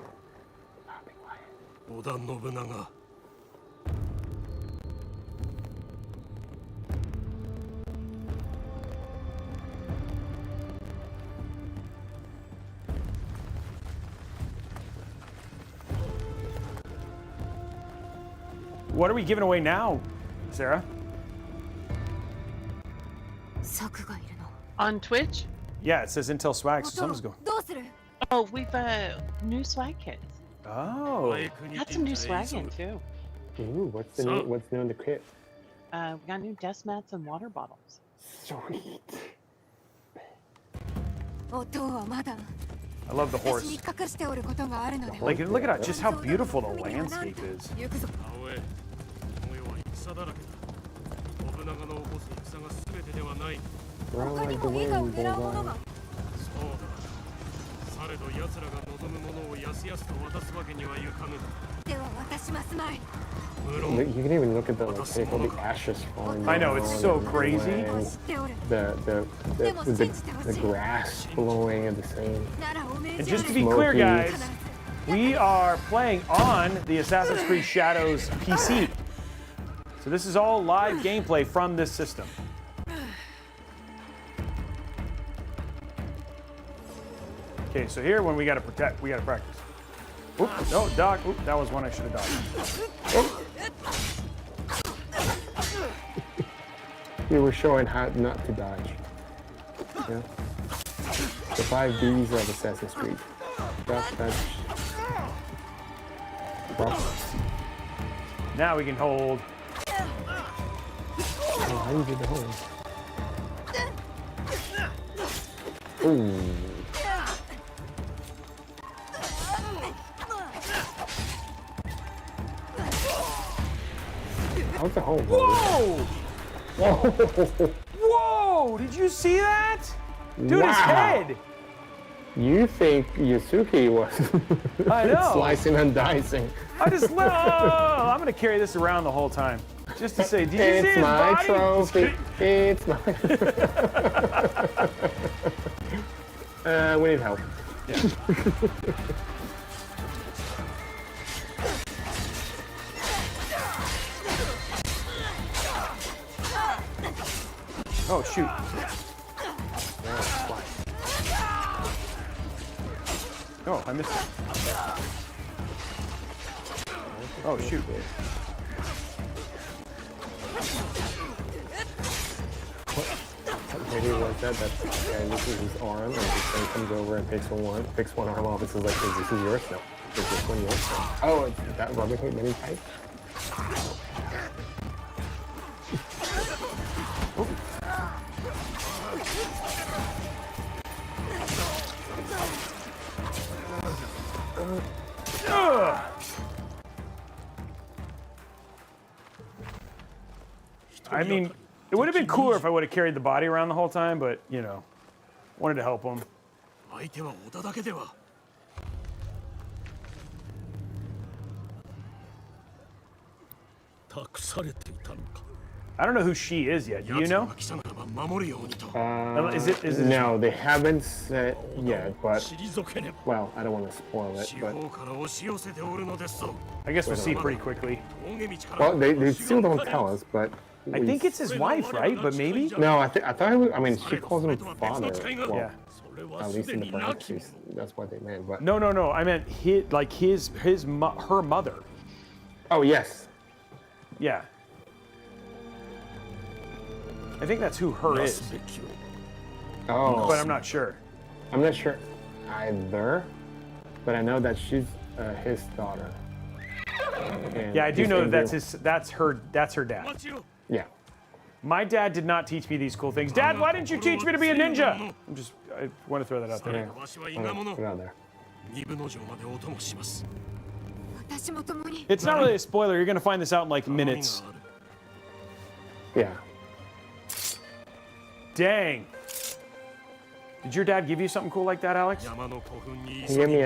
What are we giving away now, Sarah? On Twitch? Yeah, it says Intel swag, so someone's going. Oh, we've new swag kits. Oh. Got some new swag in too. Ooh, what's new in the kit? We got new desk mats and water bottles. Sweet. I love the horse. Like, look at just how beautiful the landscape is. Run like the wind, bullseye. You can even look at the like all the ashes falling. I know, it's down so and crazy. The grass blowing at the same. And just to be clear, guys, we are playing on the Assassin's Creed Shadows PC. So this is all live gameplay from this system. Okay, so here when we gotta protect, we gotta practice. Oop, no, dog. Oop, that was one I should have dodged. We were showing how not to dodge. Yeah. The 5 Ds of Assassin's Creed. That's Now we can hold. Oh, how you did the hold? Ooh. How's the hold? Whoa! Whoa! Whoa! Did you see that? Dude, Wow. his head! You think Yusuke was I know. slicing and dicing. I just I'm gonna carry this around the whole time. Just to say, did you see It's his my body? trophy. It's my. We need help. Yeah. Oh shoot. Oh, I missed it. Oh shoot. Maybe it was that guy misses his arm and his friend comes over and picks one arm off and says like, this is yours? No. Is this one yours? No. Oh, it's that Robeytech mini type? I mean, it would have been cooler if I would have carried the body around the whole time, but you know, wanted to help him. I don't know who she is yet. Do you know? Is it No, they haven't said yet, but well, I don't want to spoil it, but I guess we'll see pretty quickly. well, they still don't tell us, but I think it's his wife, right? But maybe. no, I thought it was, I mean, she calls him father. Well, Yeah. at least in the parentheses, that's what they meant. But No. I meant her mother. oh yes, Yeah. I think that's who her is. Oh. but I'm not sure. I'm not sure either, but I know that she's his daughter. And Yeah, I do he's know that Indian. that's her dad. Yeah. My dad did not teach me these cool things. Dad, why didn't you teach me to be a ninja? I want to throw that out there. Put it out there. It's not really a spoiler. You're gonna find this out in like minutes. Yeah. Dang. Did your dad give you something cool like that, Alex? He gave me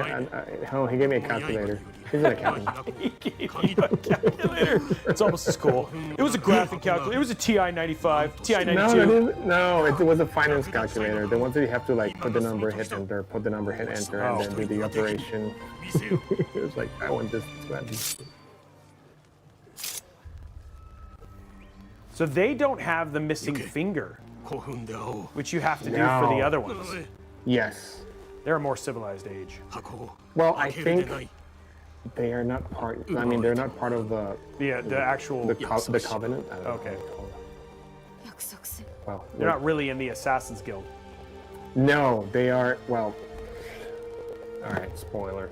he gave me a calculator. He's an accountant. He gave you a calculator. It's almost as cool. It was a graphic calculator. It was a TI-95, TI-92. No, it was a finance calculator. The ones that you have to like put the number, hit enter, put the number, hit enter, and then do the operation. It was like, I want this to So they don't have the missing finger, which you have to do for the other ones. Yes. They're a more civilized age. Well, I think they are not part. I mean, they're not part of the actual the covenant. I don't know. Okay. Well, They're not really in the Assassin's Guild. No, they are. Well, all right. Spoiler.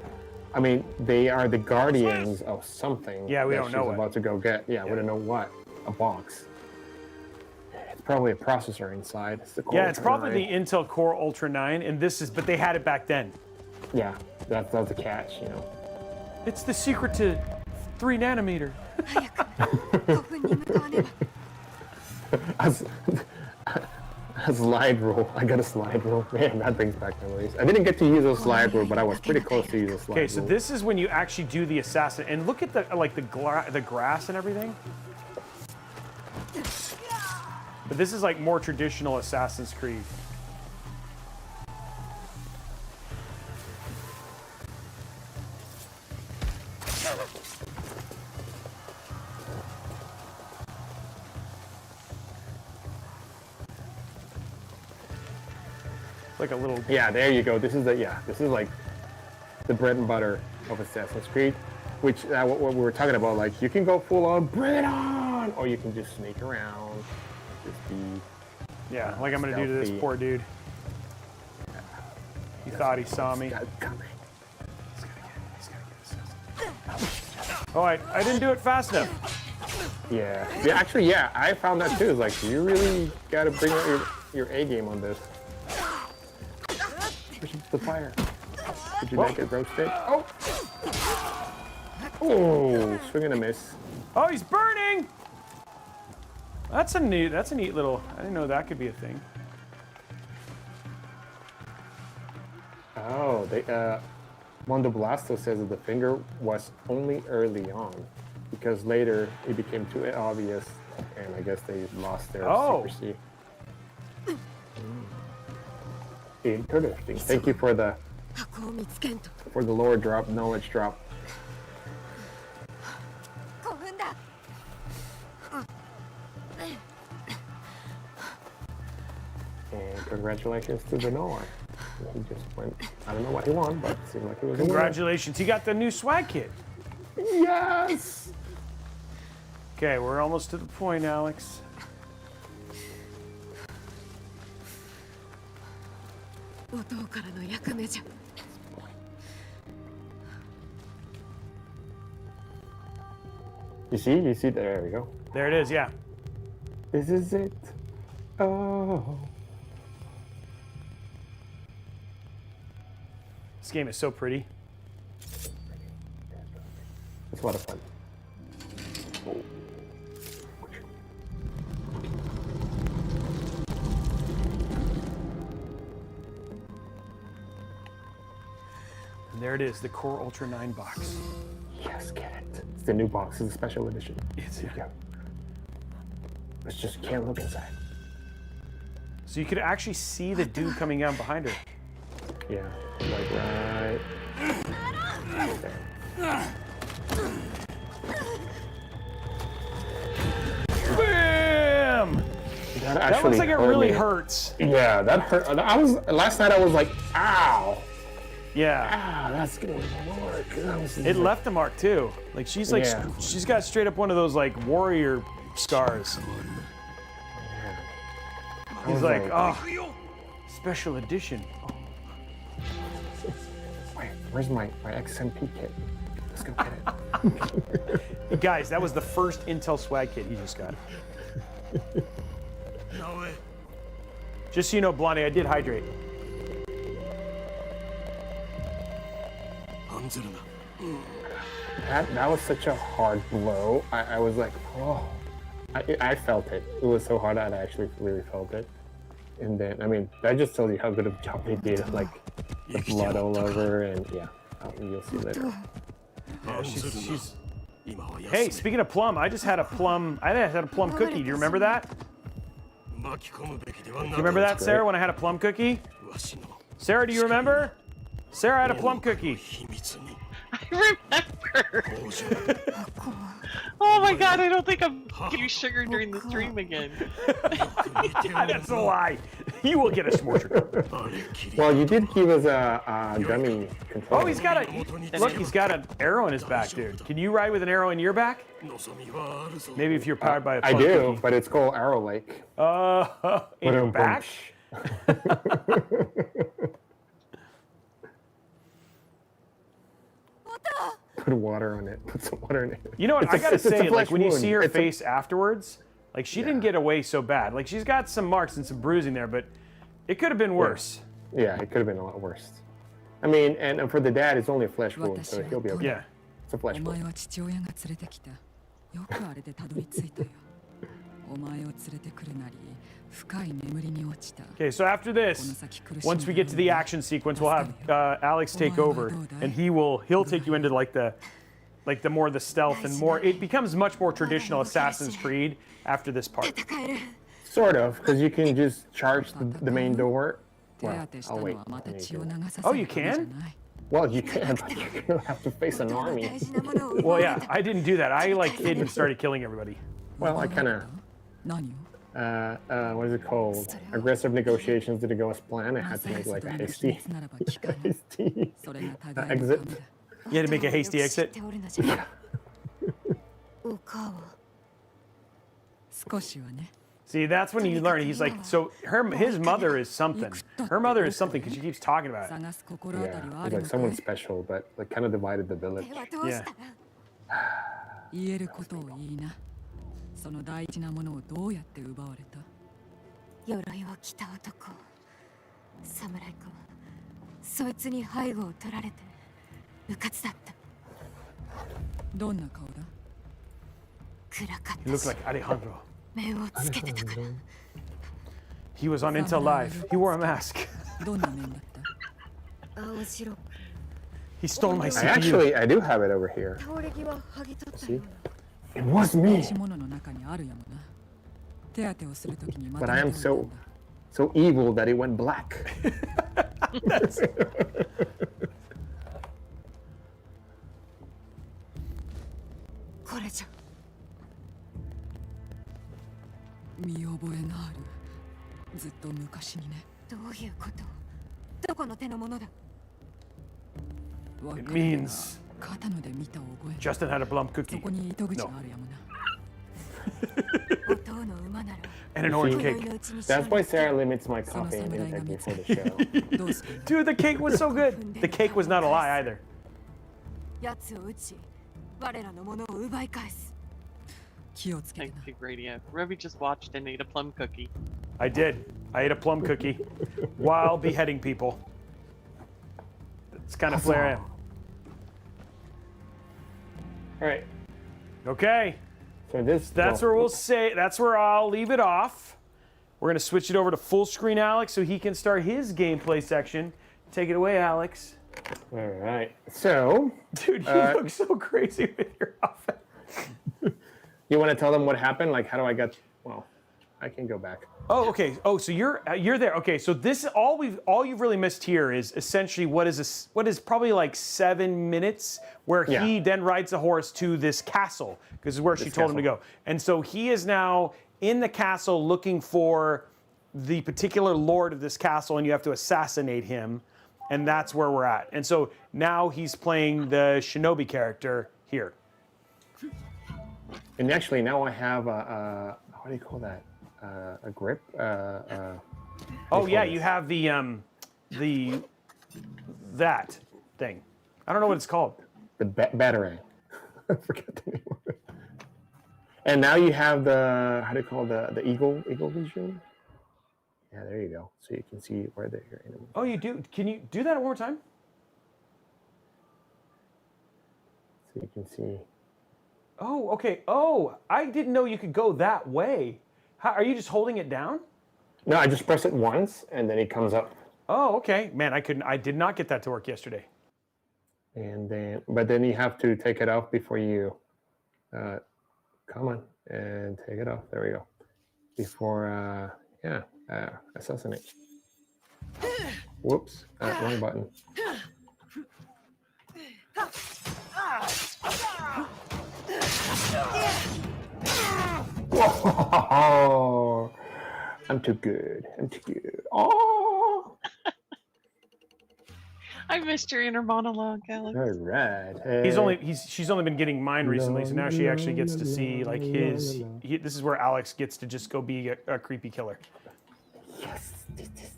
I mean, they are the guardians of something. Yeah, we that don't know she's it. about to go get. Yeah, we don't know what. A box. It's probably a processor inside. It's the Core Yeah, it's Ultra probably 9. the Intel Core Ultra 9, and this is, but they had it back then. Yeah, that's the catch, you know. It's the secret to 3 nanometer. A slide rule. I got a slide rule. Man, that brings back memories. I didn't get to use a slide rule, but I was pretty close to use a slide rule. Okay, so this is when you actually do the assassin, and look at the the grass and everything. But this is like more traditional Assassin's Creed. Like a little. Yeah, there you go. This is like the bread and butter of Assassin's Creed, which what we were talking about. Like you can go full on, bring it on, or you can just sneak around, just be. Yeah, like I'm gonna do to this poor dude. He thought he saw me. Oh, I didn't do it fast enough. Yeah. Actually, yeah, I found that too. It's like you really gotta bring out your A game on this. Push into the fire. Did you not get roasted? Oh! Oh, swing and a miss. Oh, he's burning! That's a neat little. I didn't know that could be a thing. Oh, Mondo Blasto says that the finger was only early on, because later it became too obvious, and I guess they lost their secrecy. Interesting. Thank you for the lore drop, knowledge drop. And congratulations to the Noah. He just went. I don't know what he won, but it seemed like it was. Congratulations! He got the new swag kit. Yes. Okay, we're almost to the point, Alex. You see, there we go. There it is, yeah. This is it. Oh. This game is so pretty. It's a lot of fun. And there it is, the Core Ultra 9 box. Yes, get it. It's the new box. It's a special edition. It's yeah. It's just you can't look inside. So you could actually see the dude coming down behind her. Yeah, like right there. Bam! That looks like it really hurts. Yeah, that hurt. Last night I was like, ow. Yeah. Ah, that's gonna work. It left a mark too. Like she's like she's got straight up one of those like warrior scars. He's like, oh. Special edition. Oh. Wait, where's my XMP kit? Let's go get it. Guys, that was the first Intel swag kit he just got. No way. Just so you know, Blondie, I did hydrate. That was such a hard blow. I was like, oh. I felt it. It was so hard that I actually really felt it. And then, I mean, that just tells you how good of a job they did. Like, the blood all over, and yeah, you'll see later. Yeah, she's... Hey, speaking of plum, I just had a plum. I had a plum cookie. Do you remember that? Do you remember that, Sarah? When I had a plum cookie? Sarah, do you remember? Sarah had a plum cookie. I remember. Oh my god, I don't think I'm giving you sugar during the stream again. That's a lie. You will get a s'more sugar. Well, you did give us a gummy controller. Oh, he's got a look. He's got an arrow in his back, dude. Can you ride with an arrow in your back? Maybe if you're powered by a plum I do, cookie. but it's called Arrow Lake. In your back? Put water on it. Put some water in it. You know what? I gotta say, like when you see her wound. face afterwards, like she didn't get away so bad. Like she's got some marks and some bruising there, but it could have been worse. Yeah, it could have been a lot worse. I mean, and for the dad, it's only a flesh wound, so he'll be okay. Yeah. It's a flesh wound. Okay, so after this, once we get to the action sequence, we'll have Alex take over, and he'll take you into like the more the stealth and more. It becomes much more traditional Assassin's Creed after this part. Sort of, because you can just charge the main door. Well, I'll wait. Oh, you can? Well, you can, but you're gonna have to face an army. Well, yeah, I didn't do that. I like hid and started killing everybody. Well, I kind of. What is it called? Aggressive negotiations didn't go as planned. I had to make like a hasty exit. You had to make a hasty exit? See, that's when you learn. He's like, so his mother is something. Her mother is something because she keeps talking about it. Yeah, he's like someone special, but like kind of divided the village. Yeah. その大事なものをどうやって奪われた？鎧を着た男、侍か。そいつに背後を取られて、うかつだった。どんな顔だ？暗かった。 He looked like Alejandro. 面をつけてたから。 He was on Intel Live. He wore a mask. どんな面だった？青白。 He stole my CPU. I do have it over here. See? It was me. But I am so evil that it went black. It means Justin had a plum cookie. No. And an orange cake. That's why Sarah limits my copying intake before the show. Dude, the cake was so good. The cake was not a lie either. Thanks, Big Radio. Robey just watched and ate a plum cookie. I did. I ate a plum cookie while beheading people. It's kind of flaring. All right. Okay. So that's where we'll say. That's where I'll leave it off. We're gonna switch it over to full screen, Alex, so he can start his gameplay section. Take it away, Alex. All right. So, dude, you look so crazy with your outfit. You want to tell them what happened? Like, how do I get? Well, I can go back. Oh, okay. Oh, so you're there. Okay, so this all you've really missed here is essentially what is probably like 7 minutes where he then rides a horse to this castle because this is where she told him to go. And so he is now in the castle looking for the particular lord of this castle, and you have to assassinate him, and that's where we're at. And so now he's playing the shinobi character here. And actually, now I have a what do you call that? A grip, Oh yeah, you have the that thing. I don't know what it's called. The batarang. I forgot the name of it. And now you have the, how do you call it, the eagle vision? Yeah, there you go. So you can see where they're animals. Oh, you do? Can you do that one more time? So you can see. Oh, okay. Oh, I didn't know you could go that way. How, are you just holding it down? No, I just press it once and then it comes up. Oh, okay. Man, I did not get that to work yesterday. And then, but then you have to take it off before you, come on, and take it off. There we go. Before, assassinate. Whoops, wrong button. Whoa! I'm too good. I'm too good. Oh! I missed your inner monologue, Alex. All right. She's only been getting mine recently, so now she actually gets to see like his. This is where Alex gets to just go be a creepy killer. Yes.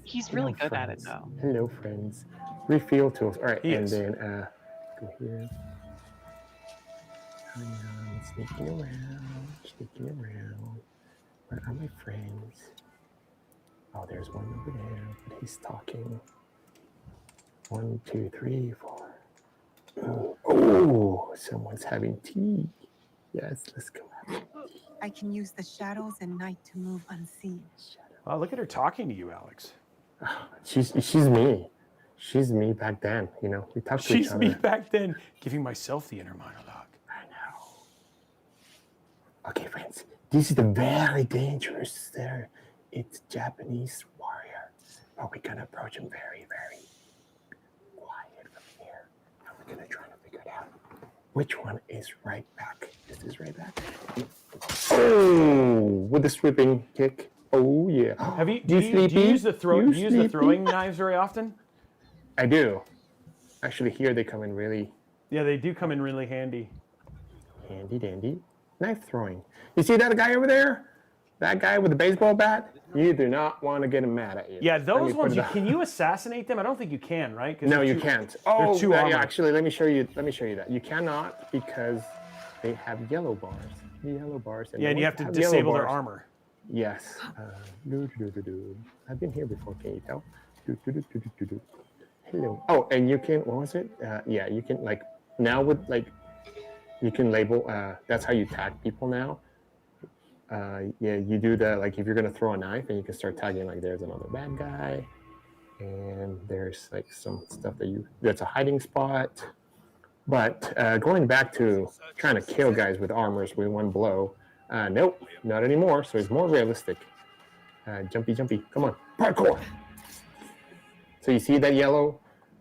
He's really good at it, though. Hello, friends. Refill tools. All right, then go here. Sneaking around. Where are my friends? Oh, there's one over there, but he's talking. 1, 2, 3, 4. Oh, someone's having tea. Yes, let's go have tea. I can use the shadows and night to move unseen. Oh, look at her talking to you, Alex. She's me. She's me back then. You know, we talked to each other. She's me back then, giving myself the inner monologue. I know. Okay, friends. This is the very dangerous there. It's Japanese warrior. But we're gonna approach him very, very quiet from here. And we're gonna try to figure it out. Which one is right back? This is right back. Oh, with the sweeping kick. Oh yeah. Have you do you use the throwing knives very often? I do. Actually, here they come in really. Yeah, they do come in really handy. Handy dandy. Knife throwing. You see that guy over there? That guy with the baseball bat? You do not want to get him mad at you. Yeah, those ones. Can you assassinate them? I don't think you can, right? No, you can't. Oh, they're too armored. Actually, let me show you that. You cannot because they have yellow bars. Yellow bars. And you have to disable their armor. Yes. I've been here before. Can you tell? Hello. Oh, and you can. What was it? Yeah, you can like now with like you can label. That's how you tag people now. Yeah, you do that. Like if you're gonna throw a knife, and you can start tagging. Like there's another bad guy, and there's like some stuff that's a hiding spot. But going back to trying to kill guys with armors with one blow, nope, not anymore. So it's more realistic. Jumpy, come on, parkour. So you see that yellow?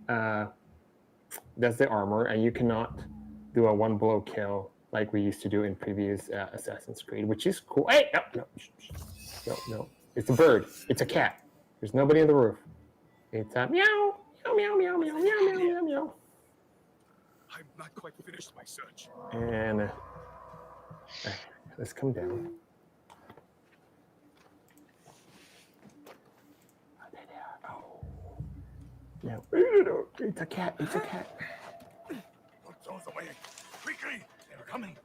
That's the armor, and you cannot do a one blow kill like we used to do in previous Assassin's Creed, which is cool. Hey, no, it's a bird. It's a cat. There's nobody in the roof. It's a meow, meow. I'm not quite finished my search. And let's come down. Oh, there they are. Oh. No, it's a cat. It's a cat. Put those away. Quickly, they're coming.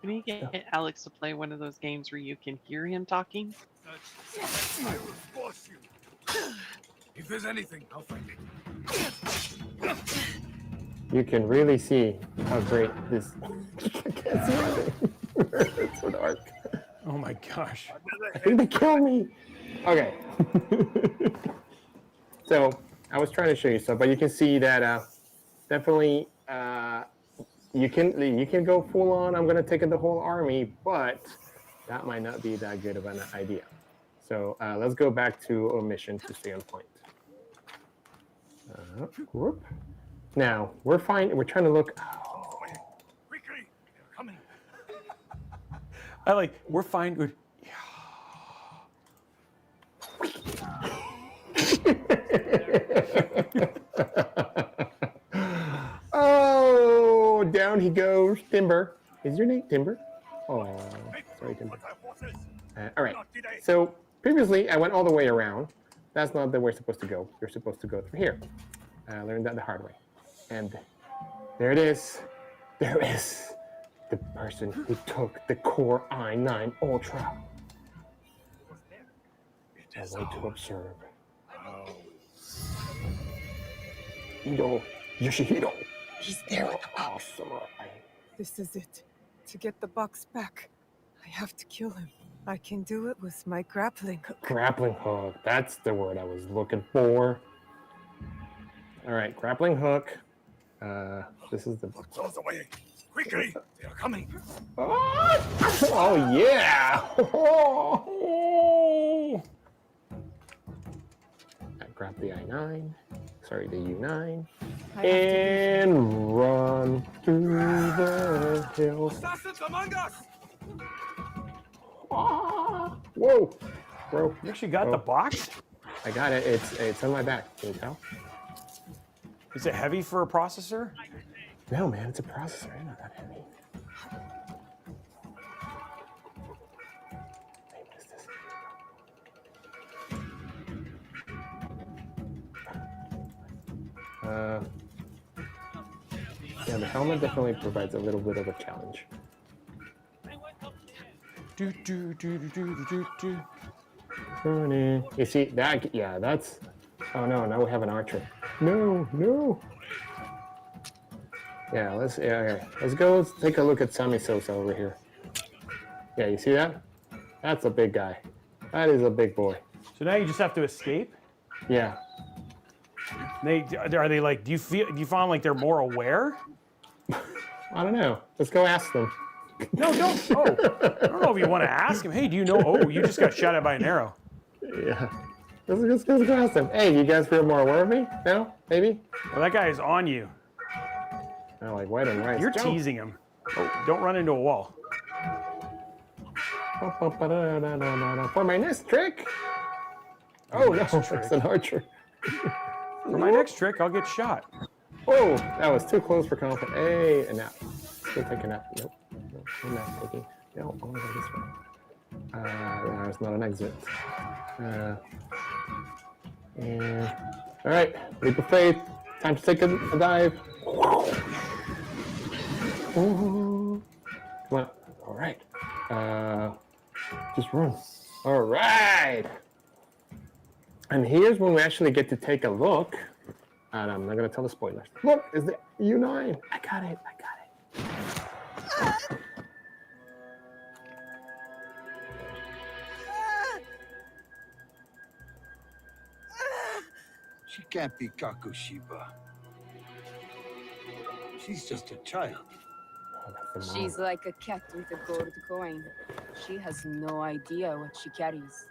Can you get Alex to play one of those games where you can hear him talking? I will force you. If there's anything, I'll find it. You can really see how great this. I can't see anything. It's so dark. Oh my gosh. I think they killed me. Okay. So I was trying to show you stuff, but you can see that definitely you can go full on. I'm gonna take the whole army, but that might not be that good of an idea. So let's go back to omission to stay on point. Whoop. Now we're fine. We're trying to look. Oh. Quickly, they're coming. I like. We're fine. We're, Oh, down he goes. Timber. Is your name Timber? Oh, sorry, Timber. All right. So previously I went all the way around. That's not the way we're supposed to go. You're supposed to go through here. I learned that the hard way. And there it is. There is the person who took the Core i9 Ultra. A way to observe. Yoshihiro. He's there with the box. Awesome. This is it. To get the box back, I have to kill him. I can do it with my grappling hook. Grappling hook. That's the word I was looking for. All right, grappling hook. This is the. Close away. Quickly, they are coming. Oh yeah! Grab the i9. Sorry, the U9. And run through the hills. Assassins among us! Whoa! Bro. You actually got the box? I got it. It's on my back. Can you tell? Is it heavy for a processor? No, man. It's a processor. It's not that heavy. Yeah, the helmet definitely provides a little bit of a challenge. You see that? Yeah, that's. Oh no! Now we have an archer. No, no. Yeah, let's go. Let's take a look at Sammy Sosa over here. Yeah, you see that? That's a big guy. That is a big boy. So now you just have to escape? Yeah. Are they like? Do you find like they're more aware? I don't know. Let's go ask them. No, don't. Oh, I don't know if you want to ask him. Hey, do you know? Oh, you just got shot at by an arrow. Yeah. Let's go ask them. Hey, you guys feel more aware of me? No? Maybe? Well, that guy is on you. Oh, like white and rice. You're teasing him. Oh, don't run into a wall. For my next trick. Oh no, it's an archer. For my next trick, I'll get shot. Oh, that was too close for comfort. Hey, a nap. Still take a nap. Nope. No nap taking. No, I want to go this way. There's not an exit. And all right, leap of faith. Time to take a dive. Ooh. Come on. All right. Just run. All right. And here's when we actually get to take a look. And I'm not going to tell the spoilers. Look, is the U9. I got it. She can't be Kakushiba. She's just a child. She's like a cat with a gold coin. She has no idea what she carries.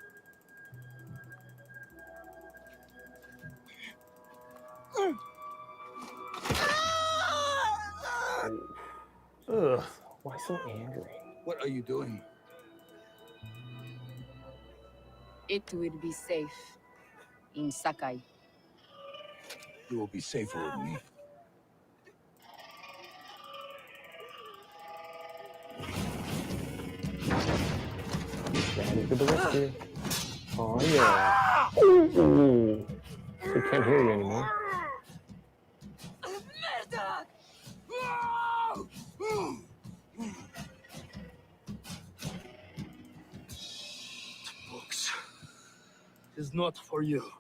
Ugh, why so angry? What are you doing? It will be safe in Sakai. You will be safer with me. Ready to the rescue. Oh yeah. Ooh. They can't hear you anymore. Books is not for you.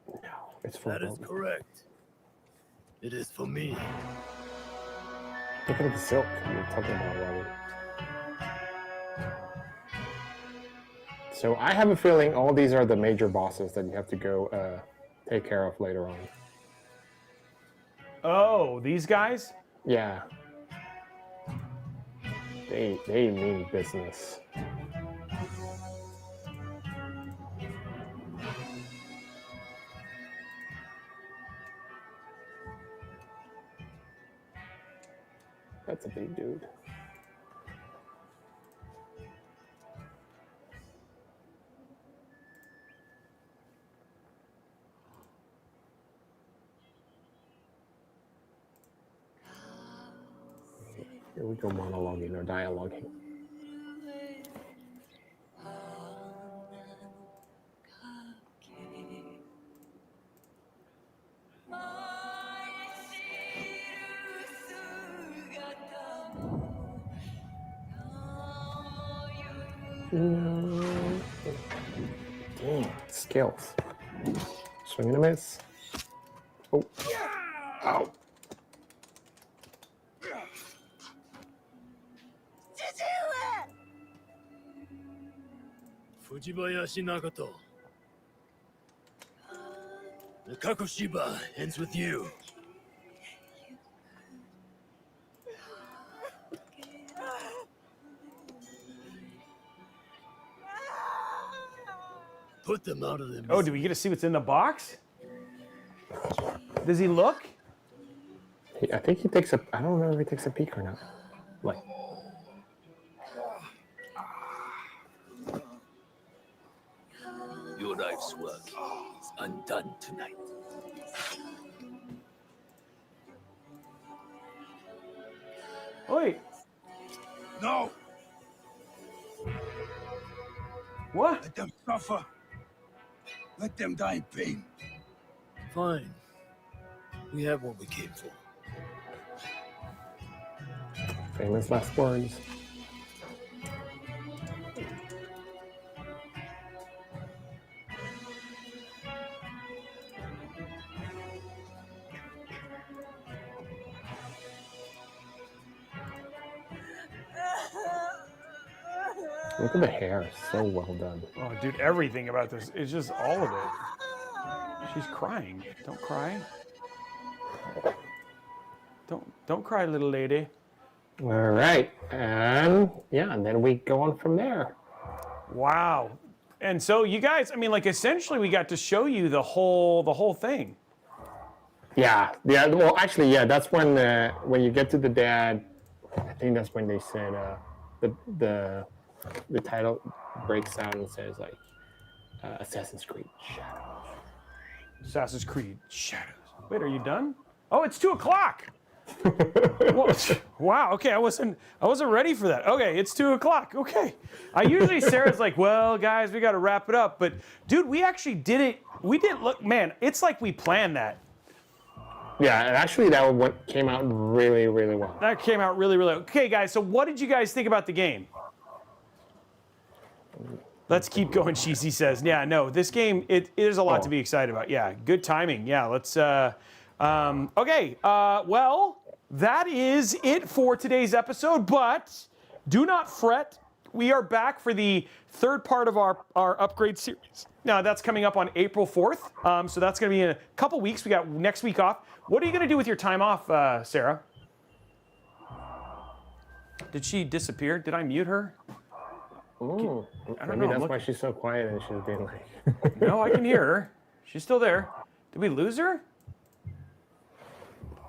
No, it's for That is correct. It is for me. Look at the silk you're talking about, Robey. So I have a feeling all these are the major bosses that you have to go take care of later on. Oh, these guys? Yeah. They mean business. That's a big dude. Here we go monologuing or dialoguing. Damn, skills. Swing and a miss. Oh. Ow. Fujibayashi Nagato. The Kakoshiba ends with you. Put them out of their misery. Oh, do we get to see what's in the box? Does he look? I think he takes a. I don't know if he takes a peek or not. Like. Your life's work is undone tonight. Wait. No! What? Let them suffer. Let them die in pain. Fine. We have what we came for. Famous last words. Look at the hair, so well done. Oh, dude, everything about this is just all of it. She's crying. Don't cry. Don't cry, little lady. All right, and yeah, and then we go on from there. Wow. And so you guys, I mean, like essentially, we got to show you the whole thing. Yeah. Well, actually, yeah. That's when you get to the dad. I think that's when they said the title breaks out and says like Assassin's Creed Shadows. Assassin's Creed Shadows. Wait, are you done? Oh, it's 2 o'clock. Wow. Okay, I wasn't ready for that. Okay, it's 2 o'clock. Okay. Usually Sarah's like, well, guys, we got to wrap it up. But dude, we actually did it. We didn't look, man. It's like we planned that. Yeah, and actually that one came out really, really well. That came out really, really. Okay, guys. So what did you guys think about the game? Let's keep going, Cheesy says. Yeah, no, this game, there's a lot to be excited about. Yeah, good timing. Yeah, let's, okay, well, that is it for today's episode, but do not fret. We are back for the third part of our upgrade series. Now, that's coming up on April 4th, so that's going to be in a couple weeks. We got next week off. What are you going to do with your time off, Sarah? Did she disappear? Did I mute her? Ooh, I don't maybe know. that's why she's so quiet and she's being like. No, I can hear her. She's still there. Did we lose her?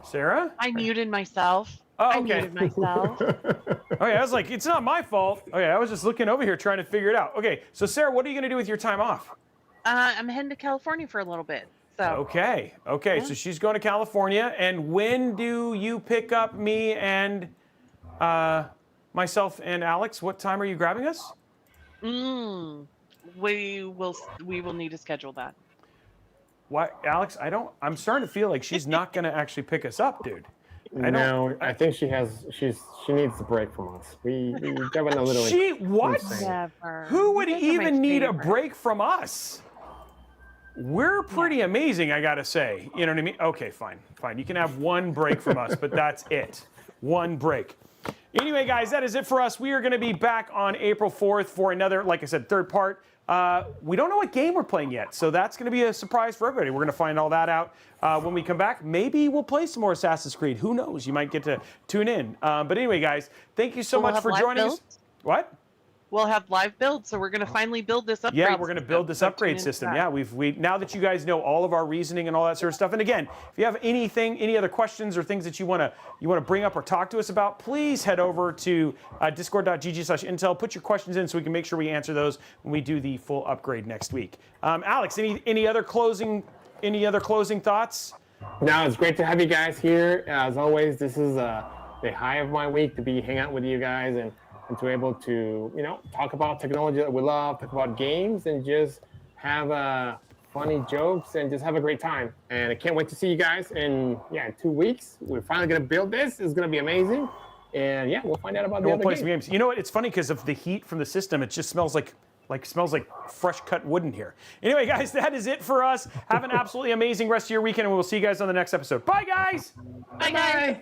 Sarah? I muted myself. Oh, okay. I muted myself. Okay, I was like, it's not my fault. Okay, I was just looking over here trying to figure it out. Okay, so Sarah, what are you going to do with your time off? I'm heading to California for a little bit. So. Okay, Yeah. so she's going to California. And when do you pick up me and myself and Alex? What time are you grabbing us? We will need to schedule that. Why, Alex? I'm starting to feel like she's not going to actually pick us up, dude. I think she needs a break from us. We got a little. She what? Never. Who would You guys are my even need a favorite. break from us? We're pretty amazing, I gotta say. You know what I mean? Okay, fine. You can have one break from us, but that's it. One break. Anyway, guys, that is it for us. We are going to be back on April 4th for another, like I said, third part. We don't know what game we're playing yet, so that's going to be a surprise for everybody. We're going to find all that out when we come back. Maybe we'll play some more Assassin's Creed. Who knows? You might get to tune in. But anyway, guys, thank you so We'll much have for live joining builds? us. What? We'll have live builds, so we're going to finally build this upgrade. Yeah, we're going to build this upgrade system. Yeah, we now that you guys know all of our reasoning and all that sort of stuff. And again, if you have any other questions or things that you want to bring up or talk to us about, please head over to discord.gg/intel. Put your questions in so we can make sure we answer those when we do the full upgrade next week. Alex, any other closing thoughts? No, it's great to have you guys here. As always, this is the high of my week to be hang out with you guys and to be able to, talk about technology that we love, talk about games, and just have funny jokes and just have a great time. And I can't wait to see you guys in 2 weeks. We're finally going to build this. It's going to be amazing. And yeah, we'll find out about the We'll other play game. some games. You know what? It's funny because of the heat from the system. It just smells like fresh cut wood in here. Anyway, guys, that is it for us. Have an absolutely amazing rest of your weekend, and we'll see you guys on the next episode. Bye, guys. Bye, guys.